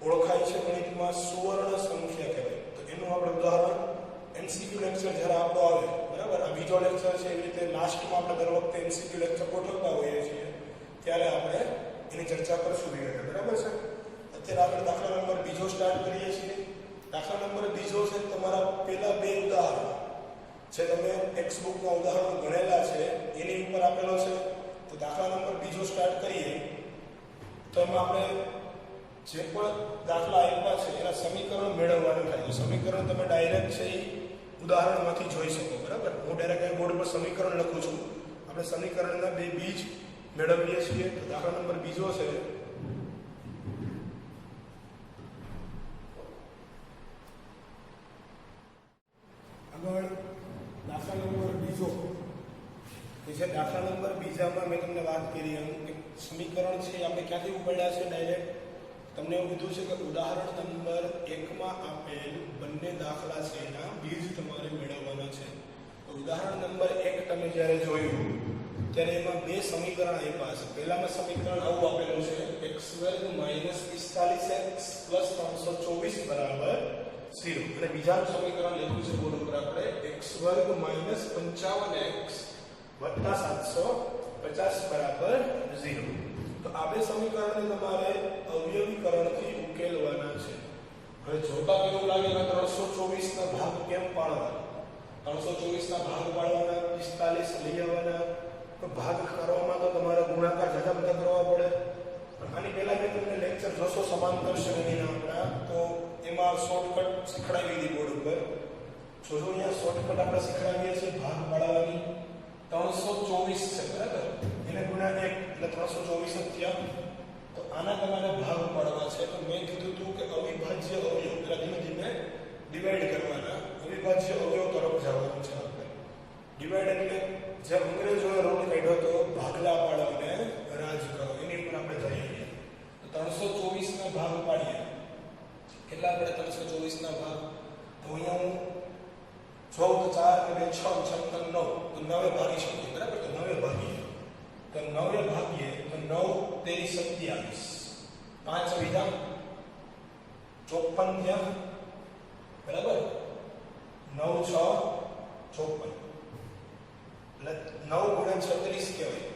ઓળખાય છે ગણિતમાં સુવર્ણ સંખ્યા કહેવાય તો એનું આપણે ઉદાહરણ એમસીક્યુ લેક્ચર જ્યારે આપણો આવે બરાબર આ બીજો લેક્ચર છે એવી રીતે લાસ્ટમાં આપણે દર વખતે એમસીક્યુ લેક્ચર ગોઠવતા હોઈએ છીએ ત્યારે આપણે એની ચર્ચા કરશું વિગતે બરાબર છે અત્યારે આપણે દાખલા નંબર બીજો સ્ટાર્ટ કરીએ છીએ દાખલા નંબર બીજો છે તમારા પહેલા બે ઉદાહરણ જે તમે ટેક્સ્ટ બુકમાં ઉદાહરણ ગણેલા છે એની ઉપર આપેલો છે તો દાખલા નંબર બીજો સ્ટાર્ટ કરીએ તો એમાં આપણે જે પણ દાખલા આપ્યા છે એના સમીકરણ મેળવવાનું થાય તો સમીકરણ તમે ડાયરેક્ટ છે એ ઉદાહરણમાંથી જોઈ શકો બરાબર હું ડાયરેક્ટ બોર્ડ પર સમીકરણ લખું છું આપણે સમીકરણના બે બીજ મેળવીએ છીએ તો દાખલા નંબર બીજો છે બીજામાં મેં તમને વાત કરી એમ કે સમીકરણ છે આપણે ક્યાંથી ઉપાડ્યા છે ડાયરેક્ટ તમને એવું કીધું છે કે ઉદાહરણ નંબર 1 માં આપેલ બંને દાખલા છે એના બીજ તમારે મેળવવાના છે. ઉદાહરણ નંબર 1 તમે જ્યારે જોયું ત્યારે એમાં બે સમીકરણ આપ્યા છે. પહેલામાં સમીકરણ આવું આપેલું છે x² - 45x + 324 બરાબર 0 અને બીજાનું સમીકરણ લખ્યું છે બોર્ડ ઉપર આપણે x² - 55x + 750 બરાબર 0. તો આ બે સમીકરણને તમારે અવયવીકરણથી ઉકેલવાના છે. હવે જોતા કેવું લાગે કે 324 ના ભાગ કેમ પાડવા? 324 ના ભાગ પાડવાના 45 લઈ આવવાના. તો ભાગ કરવામાં તો તમારે ગુણાકાર જતા બધા કરવા પડે. પણ આની પહેલા મેં તમને લેક્ચર જોશો સમાંતર શ્રેણીના આપણા તો એમાં શોર્ટકટ શીખડાવી દીધી બોર્ડ ઉપર. જોજો અહીંયા શોર્ટકટ આપણે શીખડાવીએ છીએ ભાગ પાડવાની. 324 છે બરાબર, એને ગુણ્યા 1 એટલે 324 જ થયા. તો આના તમારે ભાગ પાડવા છે. તો મેં કીધું હતું કે અવિભાજ્ય અવયવ એટલે ધીમે ધીમે ડિવાઈડ કરવાના. અવિભાજ્ય અવયવ તરફ જવાનું છે આપણે. ડિવાઈડ એટલે જે અંગ્રેજોએ રૂલ કાઢ્યો તો ભાગલા પાડો અને રાજ કરો, એની ઉપર આપણે જઈએ. તો 324 ના ભાગ પાડીએ. કેટલા આપણે 324 ના ભાગ? તો અહીંયા હું 14 4 અને 6 6 9 તો 9 ભાગી શકીએ બરાબર. તો 9 ભાગીએ તો 9 ભાગીએ તો 9 તેરી 27 5 વિધા 54 થયા બરાબર. 9 6 54 એટલે 9 ગુણ્યા 36 કહેવાય.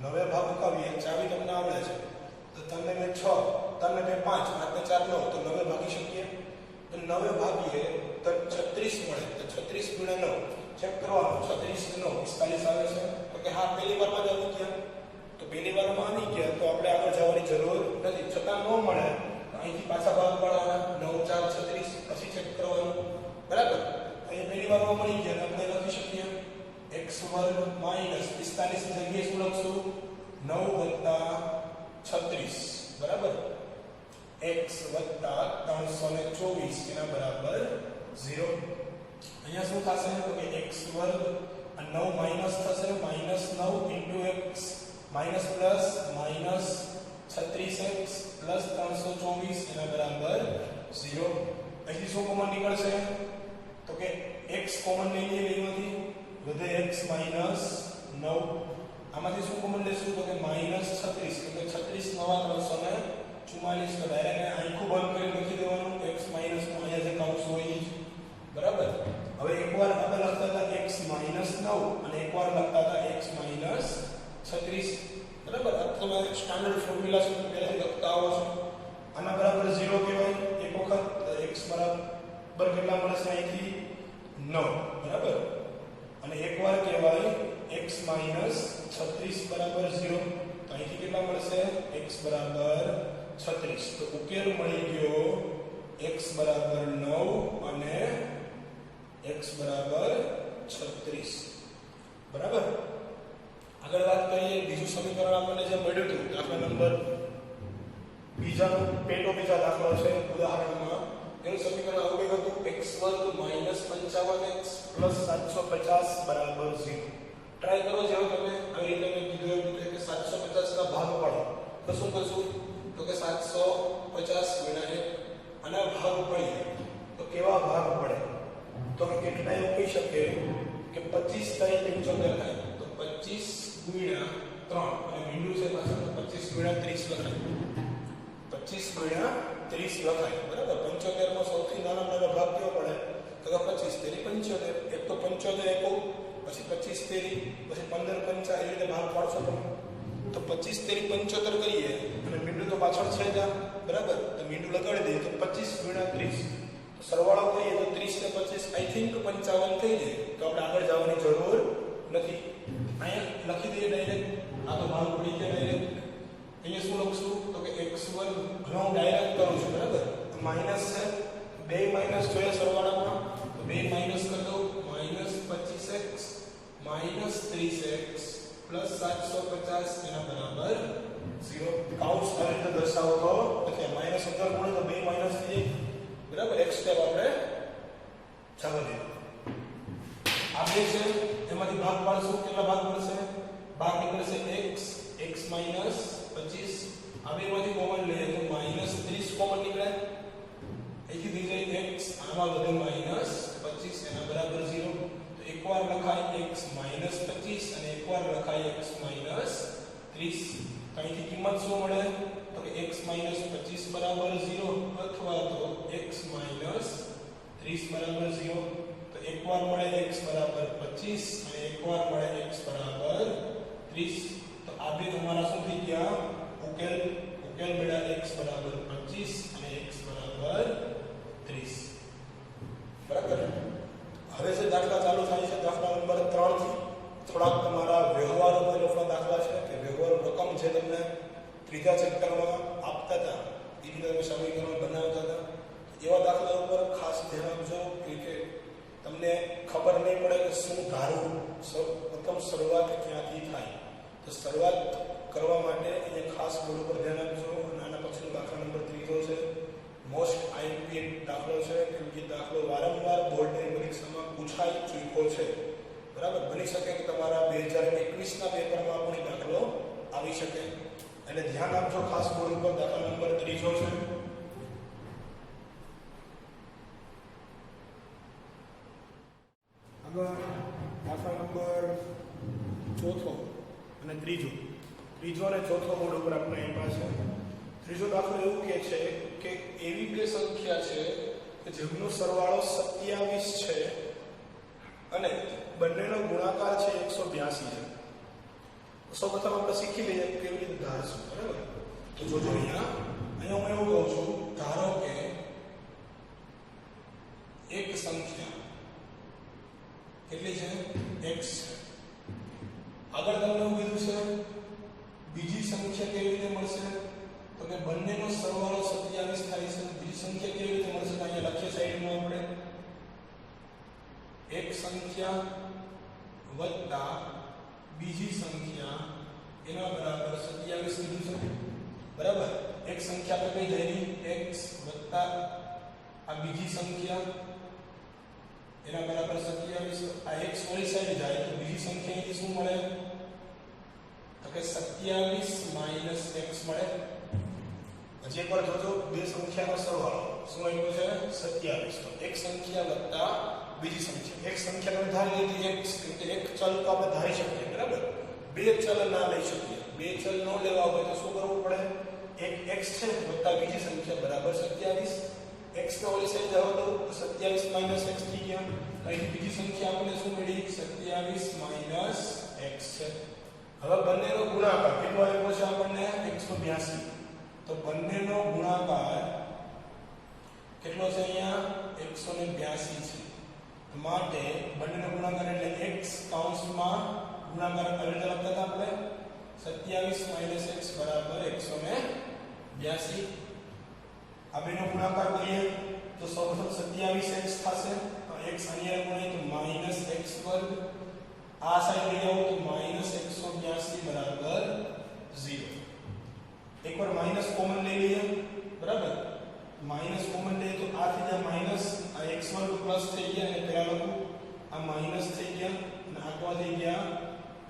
9 ભાગ ઉકાવીએ ચાવી તમને આવડે છે તો તમને મેં 6 તમને મેં 5 5 4 9 તો 9 ભાગી શકીએ. તો 9 ભાગીએ તો 36 મળે. તો 36 ગુણ્યા 9 ચેક કરવાનું. 36 9 45 આવે છે. તો કે હા પહેલી વારમાં જ આવી ગયા. તો પહેલી વારમાં આવી ગયા તો આપણે આગળ જવાની જરૂર નથી. છતાં ન મળે તો અહીંથી પાછા ભાગ પાડવાના. 9 4 36 પછી ચેક કરવાનું બરાબર. અહીં પહેલી વારમાં મળી ગયા આપણે લખી શકીએ x² - 45 ની જગ્યાએ શું લખશું? 9 + 36 બરાબર. x + 324 એના બરાબર 0. અહીંયા શું થશે તો કે x² આ 9 માઈનસ થશે. -9 * x minus plus minus 36x + 324 એના બરાબર 0. અહીંથી શું કોમન નીકળશે તો કે x કોમન લઈ લઈએ એમાંથી વધે x - 9. આમાંથી શું કોમન લેશું તો કે -36 એટલે 36 નવા 344 તો ડાયરેક્ટ આખું બંધ કરી લખી દેવાનું. x માઈનસ નો અહીંયા જે કૌંસ હોય એ બરાબર. હવે એકવાર આપણે લખતા હતા x - 9 અને એકવાર લખતા હતા x - 36 બરાબર. આ તમારે સ્ટાન્ડર્ડ ફોર્મ્યુલા છે પહેલાથી લખતા આવો છો. આના બરાબર 0 કહેવાય. એક વખત x બરાબર કેટલા મળશે અહીંથી 9 બરાબર. અને એકવાર કહેવાય x - 36 બરાબર 0 તો અહીંથી કેટલા મળશે x બરાબર 36. તો ઉકેલ મળી ગયો x બરાબર 9 અને x બરાબર 36 બરાબર. આગળ વાત કરીએ બીજું સમીકરણ આપણને જે મળ્યું હતું દાખલા નંબર બીજાનો બીજા દાખલો છે ઉદાહરણમાં. એનું સમીકરણ આવું કંઈક હતું x² - 55x + 750 બરાબર 0. ટ્રાય કરો જેવો તમે આવી રીતે મેં કીધું એવું કે 750 ના ભાગ પાડો તો શું કરશું તો કે 750 ગુણ્યા 1 આના ભાગ પાડીએ તો કેવા ભાગ પડે તો કે કેટલા એવું કહી શકે કે 25 થાય 75 થાય. તો 25 ગુણ્યા 3 અને બિંદુ છે પાછળ 25 ગુણ્યા 30 લખાય. 25 ગુણ્યા 30 લખાય બરાબર. 75 માં સૌથી નાનો ભાગ કેવો પડે તો કે 25 તેરી 75. એક તો 75 એકો પછી 25 તેરી પછી 15 પંચા એ રીતે ભાગ પાડશો તમે તો 25 તેરી 75 કરીએ અને બિંદુ તો પાછળ છે જ બરાબર. તો બિંદુ લગાડી દઈએ તો 25 ગુણ્યા 30 તો સરવાળો કરીએ તો 30 ને 25 આઈ થિંક 55 થઈ જાય. તો આપણે આગળ જવાની જરૂર નથી. અહીંયા લખી દઈએ ડાયરેક્ટ. આ તો ભાગ પડી ગયા ડાયરેક્ટ. અહીંયા શું લખશું તો કે x² ઘણો ડાયરેક્ટ કરું છું બરાબર. તો માઈનસ છે બે માઈનસ જોઈએ સરવાળામાં તો બે માઈનસ કરી દઉં -25x -30x + 750 એના બરાબર 0. કૌંસ આ રીતે દર્શાવો તો એટલે -11 ગુણ્યા તો બે માઈનસ થઈ બરાબર. x સ્ટેપ આપણે જવા દઈએ. આ બે છે એમાંથી ભાગ પાડશું કેટલા ભાગ મળશે? ભાગ માં વધે -25 એના બરાબર 0. તો એકવાર લખાય x -25 અને એકવાર લખાય x -30. તો અહીંથી કિંમત શું મળે તો કે x -25 બરાબર 0 અથવા તો x -30 બરાબર 0. તો એકવાર મળે x બરાબર 25 અને એકવાર મળે x બરાબર 30. તો આ બે તમારા શું થઈ ગયા ઉકેલ મળ્યા x બરાબર 25 અને x બરાબર 30. બરાબર. હવે જે દાખલા ચાલુ થાય છે દાખલા નંબર 3 થી થોડાક તમારા વ્યવહારો તરફના દાખલા છે કે વ્યવહાર રકમ છે તમને ત્રીજા ચેપ્ટરમાં આપતા હતા એ રીતે તમે સમીકરણ બનાવતા હતા. એવા દાખલા ઉપર ખાસ ધ્યાન આપજો કે તમને ખબર નહીં પડે કે શું ધારવું, પ્રથમ શરૂઆત ક્યાંથી થાય. તો શરૂઆત કરવા માટે અહીંયા ખાસ બોર્ડ ઉપર ધ્યાન આપજો. નાના પછીનો દાખલા નંબર 3 છે મોસ્ટ આઈએમપી દાખલો છે કેમ કે દાખલો વારંવાર બોર્ડની પરીક્ષામાં પૂછાઈ ચૂક્યો છે. બરાબર. બની શકે કે તમારા 2021ના પેપરમાં પણ દાખલો આવી શકે એટલે ધ્યાન આપજો ખાસ બોર્ડ ઉપર. દાખલા નંબર 3 છે આગળ દાખલા નંબર 4 અને 3 અને 4 બોર્ડ ઉપર આપણે અહીં પાસે ત્રીજો દાખલો એવું કહે છે કે એવી બે સંખ્યા છે કે જેમનો સરવાળો 27 છે અને બંનેનો ગુણાકાર છે 182 છે. સૌપ્રથમ આપણે શીખી લઈએ કેવી રીતે ધારશું. બરાબર. તો જોજો અહીંયા હું એવું કહું છું ધારો કે એક સંખ્યા કેટલી છે x છે. આગળ તમને એવું કીધું છે બીજી સંખ્યા કેવી રીતે મળશે તો કે બંનેનો સરવાળો 27 થાય છે. બીજી સંખ્યા કેવી રીતે મળશે તો અહીંયા લખીએ સાઈડમાં આપણે એક સંખ્યા વત્તા બીજી સંખ્યા એના બરાબર 27 કીધું છે. બરાબર. એક સંખ્યા તો કઈ જાય x વત્તા આ બીજી સંખ્યા એના બરાબર 27. આ x ઓલી સાઈડ જાય તો બીજી સંખ્યાથી શું મળે તો કે 27 - x મળે. હજી એકવાર જોજો બે સંખ્યાનો સરવાળો શું આવ્યો છે 27. તો એક સંખ્યા વત્તા બીજી સંખ્યા. એક સંખ્યા તમે ધારી લીધી x કે એક ચલ તો આપણે ધારી શકીએ. બરાબર. બે ચલ ના લઈ શકીએ. બે ચલ ન લેવા હોય તો શું કરવું પડે એક x છે વત્તા બીજી સંખ્યા બરાબર 27. x ના ઓલી સાઈડ જાવ તો 27 - x થઈ ગયા. અહીં બીજી સંખ્યા આપણે શું મળી 27 - x છે. હવે બંનેનો ગુણાકાર કેટલો આવ્યો છે આપણને 182. તો બંનેનો ગુણાકાર કેટલો છે અહીંયા 182 છે. માટે બંનેનો ગુણાકાર એટલે x કૌંસમાં ગુણાકાર કરી લખતા હતા આપણે 27 - x બરાબર 182. આ બેનો ગુણાકાર કરીએ તો સૌપ્રથમ 27x થશે. x અહીંયા ગુણીએ તો -x2. આ સાઈડ લઈ આવો તો -182 બરાબર 0. એકવાર માઈનસ કોમન લઈ લઈએ. બરાબર. માઈનસ કોમન લઈએ તો આ થઈ જાય માઈનસ, આ x2 પ્લસ થઈ ગયા અને પેલા લખું આ માઈનસ થઈ ગયા અને આ તો થઈ ગયા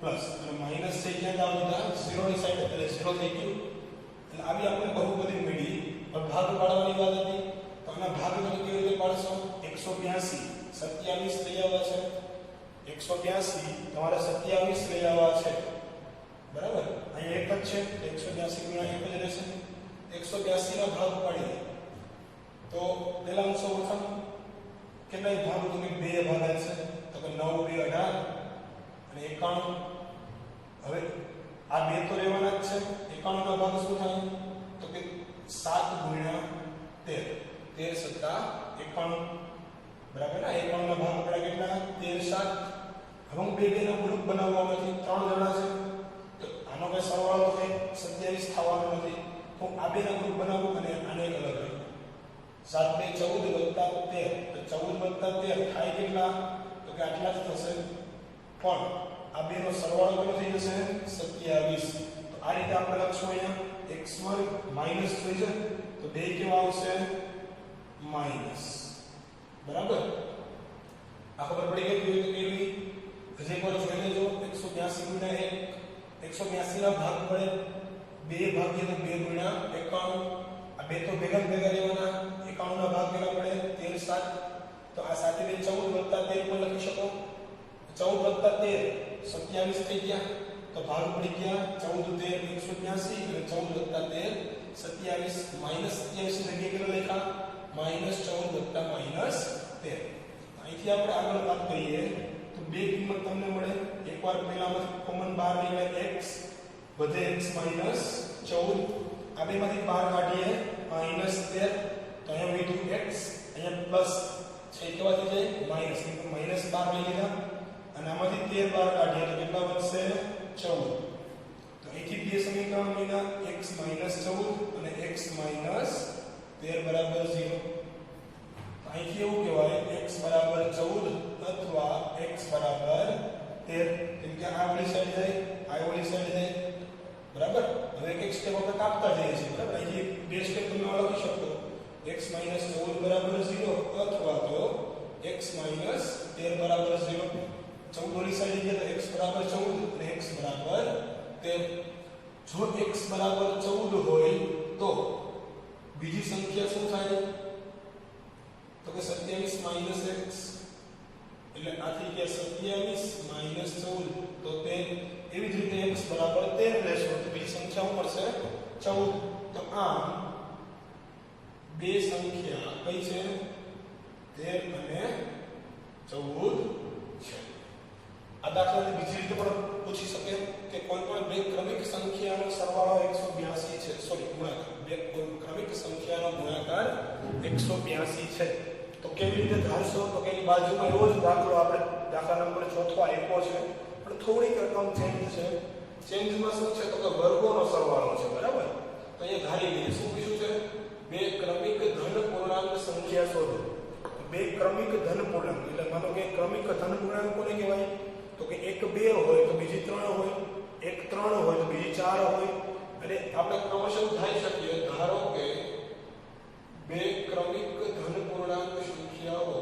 પ્લસ અને માઈનસ થઈ ગયા તો આ બધા 0 ની સાઈડ એટલે 0 થઈ ગયું. એટલે આવી આપણે બહુપદી મળી. પણ ભાગ પાડવાની વાત હતી તો આના ભાગ તમે કેવી રીતે પાડશો 182 27 લઈ આવ્યા છે 182 તમારે 27 લઈ આવ્યા છે. બરાબર. અહીં એક જ છે 182 ગુણ્યા 1 જ રહેશે. 182 નો ભાગ પાડીએ તો પહેલા અંશો પ્રથમ કેટલા ભાગ તમે બે ભાગ આવશે તો કે 9 2 18 અને 91. હવે આ બે તો રહેવાના જ છે. 91 નો ભાગ શું થાય તો કે 7 ગુણ્યા 13 13 સત્તા 91. બરાબર ને. 91 નો ભાગ આપણે કેટલા 13 7. હવે હું બે નો ગ્રુપ બનાવવા નથી 3 જણા છે તો આનો કઈ સરવાળો તો કઈ 27 થવાનો નથી. હું આ બે નો ગ્રુપ બનાવું અને આને એક અલગ રાખું 7 2 14 13. તો 14 13 થાય કેટલા તો કે આટલા જ થશે. પણ આ બે નો સરવાળો કેટલો થઈ જશે 27. તો આ રીતે આપણે લખશું અહીંયા x1 માઈનસ થઈ જશે તો બે કેવા આવશે માઈનસ. બરાબર. આ ખબર પડી ગઈ કેવી હજી એકવાર જોઈ લેજો. 182 ગુણ્યા 1 182 ના ભાગ પડે 2 ભાગ્યા તો 2 ગુણ્યા 91. આ બે તો ભેગા રહેવાના. 91 ના ભાગ કેટલા પડે 13 7. તો આ સાથે 14 + 13 પણ લખી શકો. 14 + 13 27 થઈ ગયા. તો ભાગ પડી ગયા 14 13 182 અને 14 + 13 27 -27 ની જગ્યાએ કેટલા લખ્યા? -14 + -13. અહીંથી આપણે આગળ વાત કરીએ તો બે કિંમત તમને મળે. એકવાર પહેલામાંથી કોમન બહાર લઈને x વધે x -14. આ બેમાંથી બહાર કાઢીએ -13. તો અહીંયા વધ્યું x, અહીંયા પ્લસ છે કેવા થઈ જાય માઈનસ. તો માઈનસ બહાર લઈ લીધા અને આમાંથી 13 બહાર કાઢીએ તો કેટલા વધશે? 14. તો અહીંથી બે સમીકરણ મળ્યા x -14 અને x -13 બરાબર 0. અહીંથી એવું કહેવાય x બરાબર 14 અથવા x બરાબર 13. કેમ કે આ ઓલી સાઈડ જાય, આ ઓલી સાઈડ જાય. બરાબર? હવે એક સ્ટેપ આપણે કાપતા જઈએ છીએ. બરાબર? અહીંથી બે સ્ટેપ તમે લખી શકો. x -14 બરાબર 0 અથવા તો x -13 બરાબર 0. 14 ઓલી સાઈડ જાય તો x બરાબર 14 અને x બરાબર 13. જો x બરાબર 14 હોય તો બીજી સંખ્યા શું થાય? તો કે 27 - x એટલે આ થઈ ગયા 27 - 14 તો 13. એવી જ રીતે x બરાબર 13 લેશો તો બીજી સંખ્યા શું મળશે? 14. તો આમ બે સંખ્યા કઈ છે? 13 અને 14 છે. આ દાખલાની બીજી રીતે પણ પૂછી શકે કે કોઈ પણ બે ક્રમિક સંખ્યાનો સરવાળો 182 છે. સોરી, ગુણાકાર. બે ક્રમિક સંખ્યાનો ગુણાકાર 182 છે. તો કેવી રીતે ધારશો? તો કે એની બાજુમાં એવો જ દાખલો આપણે દાખલા નંબર 4 આપ્યો છે, પણ થોડીક રકમ ચેન્જ છે. ચેન્જમાં શું છે? તો કે વર્ગોનો સરવાળો છે. બરાબર? તો અહીંયા ધારી લઈએ. શું કીધું છે? બે ક્રમિક ધન પૂર્ણાંક સંખ્યા શોધો. બે ક્રમિક ધન પૂર્ણાંક એટલે માનો કે ક્રમિક ધન પૂર્ણાંક કોને કહેવાય? તો કે એક 2 હોય તો બીજી 3 હોય, એક 3 હોય તો બીજી 4 હોય. અને આપણે ક્રમશઃ ધારી શકીએ. ધારો કે બે ક્રમિક ધન પૂર્ણાંક સંખ્યાઓ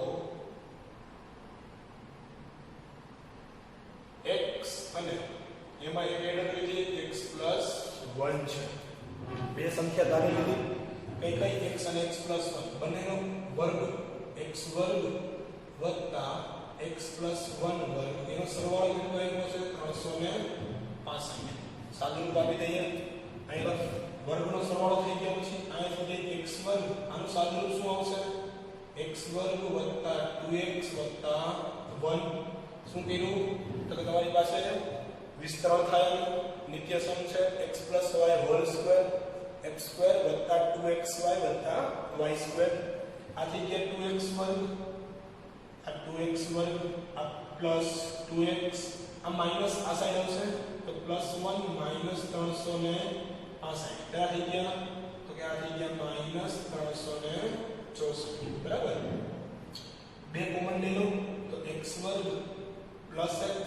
x અને એમાં એક એડ કરી દઈએ x + 1 છે. બે સંખ્યા ધારી લીધી. કઈ x અને x + 1 બંનેનો વર્ગ x² + x + 1 વર્ગ એનો સરવાળો કેટલો આવ્યો છે? 365. સાદું રૂપ આપી દઈએ. અહીં વર્ગનો સરવાળો થઈ ગયો પછી અહીંયા સુધી x² આનું સાદું રૂપ શું આવશે? x² + 2x + 1. શું કર્યું? તો કે તમારી પાસે વિસ્તરણ થાય નિત્યસમ છે x + y whole square x² + 2xy + y². આ થઈ ગયા 2x² આ 2x² આ પ્લસ 2x આ માઈનસ આ સાઈડ આવશે તો +1 -365. કેટલા થઈ ગયા? તો કે આ થઈ ગયા -364. બરાબર? બે કોમન લઈ લો તો x² + x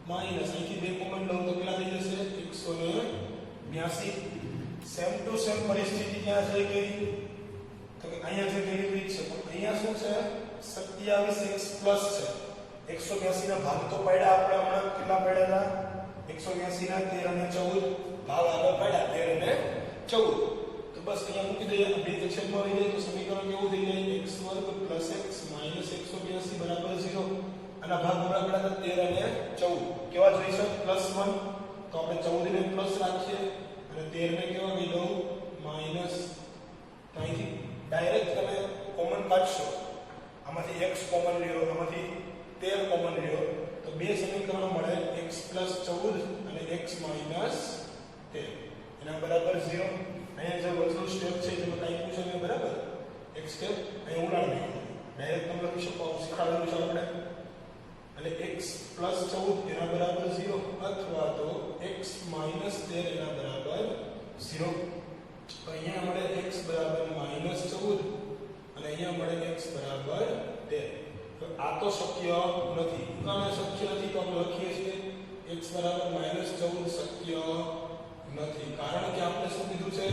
માઈનસ અહીંથી બે કોમન લો તો કેટલા થઈ જશે? 182. સેમ ટુ સેમ પરિસ્થિતિ ક્યાં થઈ ગઈ? તો કે અહીંયા જે કરી છે પણ અહીંયા શું છે? 27x પ્લસ છે. 182 ના ભાગ તો પાડ્યા આપણે હમણાં. કેટલા પાડ્યા હતા? 182 ના 13 અને 14 ભાગ આગળ પાડ્યા 13 અને 14. તો બસ અહીંયા મૂકી દઈએ. બે છેદમાં રહી જાય તો સમીકરણ કેવું થઈ જાય? x² + x - 182 બરાબર 0. આના ભાગ હમણાં પાડ્યા 13 અને 14 કેવા જોઈશે? +1. તો આપણે 14 ને પ્લસ રાખીએ અને 13 ને કેવા લઈ લઉં? માઈનસ. તો અહીંથી ડાયરેક્ટ તમે કોમન કાઢશો. આમાંથી x કોમન લ્યો, આમાંથી 13 કોમન લ્યો તો બે સમીકરણો મળે x + 14 અને x - 13 એના બરાબર 0. અહીંયા જે વધુ સ્ટેપ છે જેમાં કંઈ પૂછે નહીં. બરાબર? એક સ્ટેપ અહીં ઉડાડી દો. ડાયરેક્ટ તમે લખી શકો. શીખવાડેલું છે આપણે. અને x + 14 એના બરાબર 0 અથવા તો x - 13 એના બરાબર 0. તો અહીંયા મળે x બરાબર -14 અને અહીંયા મળે x બરાબર 13. તો આ તો શક્ય નથી. કામે શક્ય નથી તો આપણે લખીએ છીએ x બરાબર -14 શક્ય નથી. કારણ કે આપણે શું કીધું છે?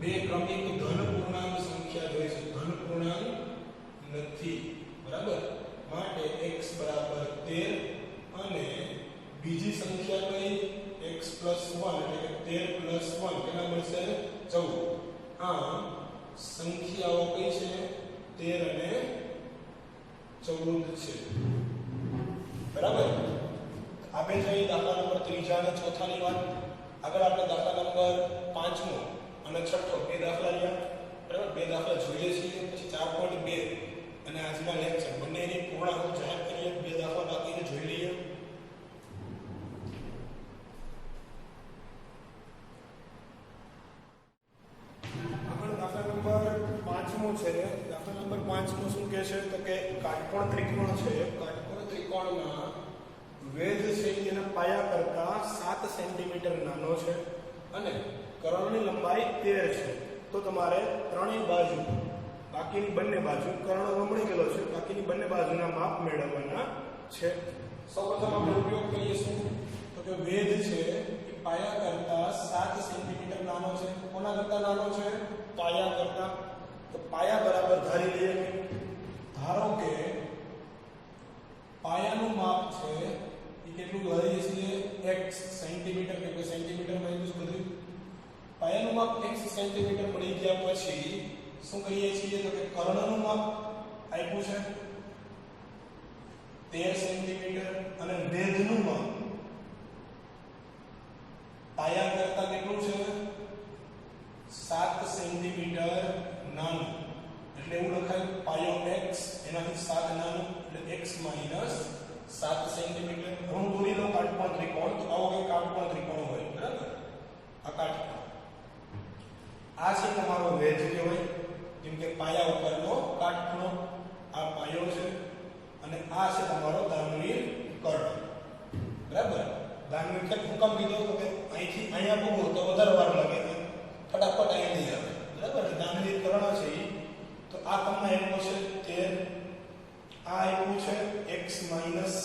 બે ક્રમિક ધન પૂર્ણાંક સંખ્યા જોઈ છે. ધન પૂર્ણાંક નથી. બરાબર? માટે x બરાબર 13 અને બીજી સંખ્યા કઈ? x + 1 એટલે કે 13 + 1 કેટલા મળશે? 14. આ સંખ્યાઓ કઈ છે? 13 અને 14 છે બરાબર. આપણે જોઈએ દાખલા નંબર 3 અને 4 ની વાત. આગળ આપણે દાખલા નંબર 5મો અને 6ઠો બે દાખલા રહ્યા બરાબર. બે દાખલા જોઈએ છીએ પછી 4.2 અને આજના લેક્ચર બંનેની પૂર્ણાંક જાહેર કરીએ. બે દાખલા બાકીને જોઈ લઈએ. આગળ દાખલા નંબર 5મો છે. દાખલા નંબર 5મો શું કહે છે તો કે કાટકોણ ત્રિકોણ છે. કાટકોણ ત્રિકોણમાં વેધ છે એના પાયા કરતા 7 સેન્ટીમીટર નાનો છે અને કર્ણની લંબાઈ 13 છે. તો તમારે ત્રણેય બાજુ બાકીની બંને બાજુ કર્ણ લંબાઈ ગયેલો છે, બાકીની બંને બાજુના માપ મેળવવાના છે. સૌપ્રથમ આપણે ઉપયોગ કરીશું તો કે વેધ છે એ પાયા કરતા 7 સેન્ટીમીટર નાનો છે. કોના કરતા નાનો છે? પાયા કરતા. તો પાયા બરાબર ધારી લઈએ. ધારો કે પાયાનું માપ છે એ કેટલું ધારીએ છીએ? x centimetre. કે સેન્ટીમીટરમાં આવ્યું બધું. પાયાનું માપ x સેન્ટીમીટર મળી ગયા પછી શું કરીએ છીએ તો કે કર્ણનું માપ આપ્યું છે 13 સેન્ટીમીટર અને વેધનું માપ પાયા કરતા કેટલું છે? 7 સેન્ટીમીટર નાનું. એટલે એવું લખાય પાયો x એનાથી 7 નાનું એટલે x માઈનસ 7 સેન્ટીમીટર. હું દોરી લઉં કાટકોણ ત્રિકોણ. તો આવો કે કાટકોણ ત્રિકોણ હોય બરાબર. આ કાટકોણ આ છે તમારો વેધ કહેવાય કેમ કે પાયા ઉપરનો કાટખૂણો. આ પાયો છે અને આ છે તમારો દાનવીર કર્ણ બરાબર. દાનવીર કર્ણ હું કામ કીધું તો કે અહીંથી અહીંયા પૂગો તો વધારે વાર લાગે છે, ફટાફટ અહીં નહીં આવે બરાબર. દાનવીર કર્ણ છે તો આ તમને આપ્યો છે 13, આ આપ્યું છે x -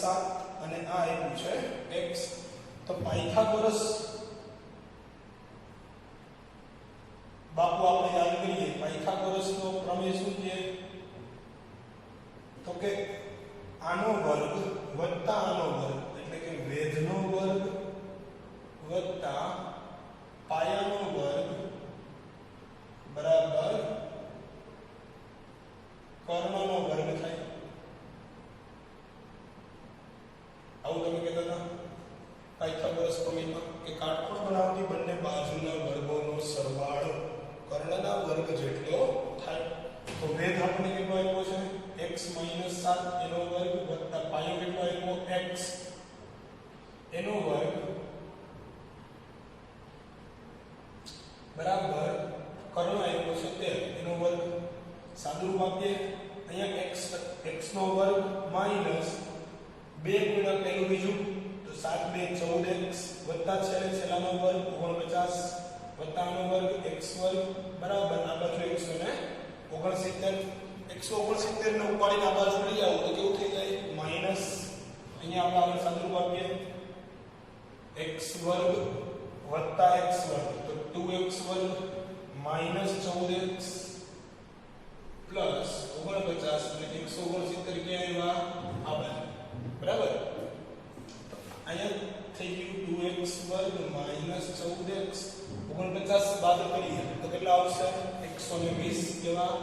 7 અને આ આપ્યું છે x. તો પાયથાગોરસ બાપુ આપણે યાદ કરીએ. પાયથાગોરસનો પ્રમેય શું છે તો કે આનો વર્ગ વત્તા આનો વર્ગ એટલે કે વેધનો વર્ગ વત્તા પાયાનો વર્ગ બરાબર કર્ણનો વર્ગ થાય. આવું તમે કહેતા હતા પાયથાગોરસ પ્રમેયમાં કે કાટખૂણો બનાવતી બંને બાજુના વર્ગોનો સરવાળો કર્ણના વર્ગ જેટલો થાય. તો વેધ આપણે કેટલો આપ્યો છે? x - 7 એનો વર્ગ વત્તા પાયો કેટલો આપ્યો? x એનો વર્ગ બરાબર કર્ણ આપ્યો છે 13 એનો વર્ગ. સાદુરૂપ આપીએ અહીંયા x નો વર્ગ માઈનસ 2 ગુણ્યા પહેલું બીજું તો 7 2 14x વત્તા છેલ્લાનો વર્ગ 49 વત્તા આનો વર્ગ x વર્ગ બરાબર આ બાજુ 169. 169 ને ઉપાડીને આ બાજુ લઈ આવો તો કેવું થઈ જાય? માઈનસ. અહીંયા આપણે આગળ સાદુરૂપ આપીએ x વર્ગ વત્તા x વર્ગ તો 2x વર્ગ માઈનસ 14x પ્લસ 49 અને 169 ક્યાં આવ્યા? આ બાજુ બરાબર. અહીંયા થઈ ગયું 2x વર્ગ માઈનસ 14x 49 બાદ કરીએ તો કેટલા આવશે? 120 કેવા?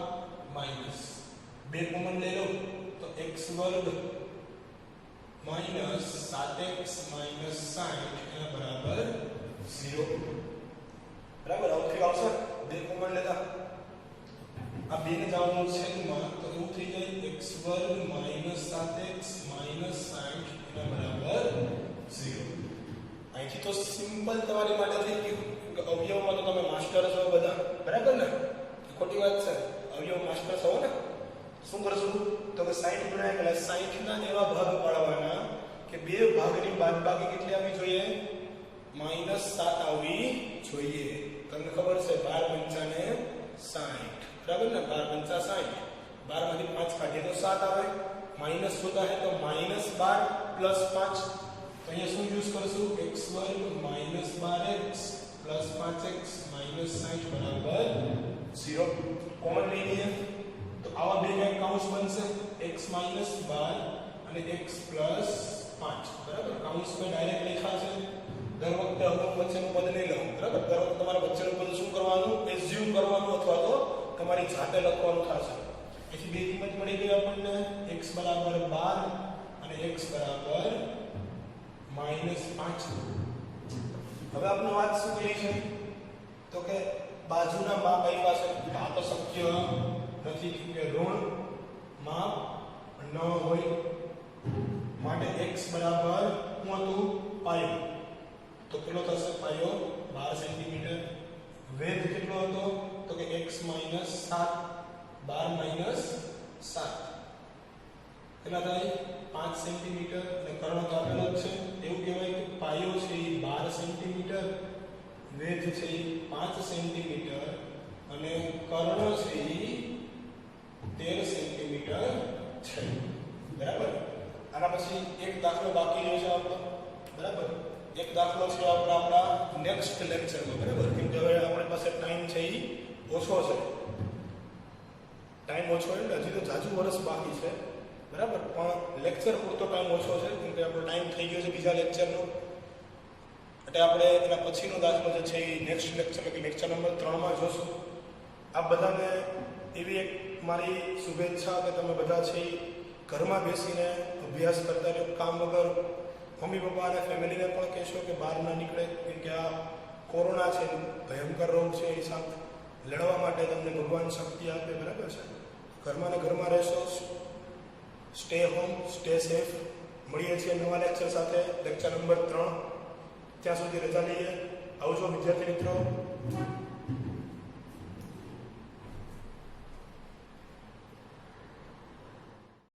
માઈનસ 2 કોમન લઈ લો તો x વર્ગ માઈનસ 7x માઈનસ 60 એના બરાબર 0 બરાબર. આવું આવશે 2 કોમન લેતા આ બે ને જવાનું છેદમાં તો એવું થઈ જાય x વર્ગ માઈનસ 7x માઈનસ 60 એના બરાબર 0. અહીંથી તો સિમ્પલ તમારી માટે થઈ ગયું કે અવયવમાં તો તમે માસ્ટર છો બધા બરાબર ને? ખોટી વાત છે? અવયવ માસ્ટર છો ને? શું કરશું તો કે 60 ગુણ્યા એટલે 60 ના એવા ભાગ પાડવાના કે બે ભાગની બાદબાકી કેટલી આવવી જોઈએ? -7 આવવી જોઈએ. તમને ખબર છે 12 ને 60 बराबर ना 12 × 5 = 60 12 માંથી 5 કાઢીએ તો 7 આવે माइनस होता है तो -12 प्लस 5 तो ये શું યુઝ કરશું x² - 12x + 5x - 60 બરાબર 0 કોમન લઈ લઈએ તો આવા બે એક કૌંસ બનશે x - 12 અને x + 5 બરાબર કૌંસ પર ડાયરેક્ટ લખાશે દર વખતે અવયવ વચ્ચેનું પદ નહીં લઉં બરાબર દર વખતે તમારે વચ્ચેનું પદ શું કરવાનું એઝ્યુમ કરવાનું અથવા તો તમારી જાતે લખવાનું થશે અહીંથી બે કિંમત મળી ગઈ આપણને x બરાબર 12 અને x બરાબર -5. હવે આપણે વાત શું કરી છે તો કે બાજુના માપ આપ્યા છે આ તો શક્ય નથી કે ઋણ માપ ન હોય માટે x બરાબર શું હતું પાયો તો કેટલો થશે પાયો 12 સેન્ટીમીટર વેધ કેટલો હતો તો કે x - 7 12 - 7 કેટલા થાય 5 સેન્ટીમીટર અને કર્ણ તો આપેલો જ છે એવું કહેવાય કે પાયો છે એ 12 સેન્ટીમીટર વેધ છે એ 5 સેન્ટીમીટર અને કર્ણ છે એ 13 સેન્ટીમીટર છે બરાબર. આના પછી એક દાખલો બાકી રહ્યો છે આપણો બરાબર. એક દાખલો છે આપણે આપણા નેક્સ્ટ લેક્ચરમાં બરાબર કેમ કે હવે આપણી પાસે ટાઈમ છે એ ઓછો છે ટાઈમ ઓછો એટલે હજી તો જાજુ વર્ષ બાકી છે બરાબર પણ લેક્ચર પૂરતો ટાઈમ ઓછો છે કેમ કે આપણો ટાઈમ થઈ ગયો છે બીજા લેક્ચરનો એટલે આપણે એના પછીનો દાખલો જે છે એ નેક્સ્ટ લેક્ચર એટલે લેક્ચર નંબર 3 માં જોશું. આ બધાને એવી એક મારી શુભેચ્છા કે તમે બધા છે એ ઘરમાં બેસીને અભ્યાસ કરતા રહો કામ વગર. મમ્મી પપ્પા અને ફેમિલીને પણ કહેશો કે બહાર ના નીકળે કેમ કે આ કોરોના છે ભયંકર રોગ છે એ સાથે લડવા માટે તમને ભગવાન શક્તિ આપે બરાબર છે. ઘરમાં ને ઘરમાં રહેશો. Stay home stay safe. મળીએ છીએ નવા લેક્ચર સાથે લેક્ચર નંબર 3. ત્યાં સુધી રજા લઈએ. આવજો વિદ્યાર્થી મિત્રો.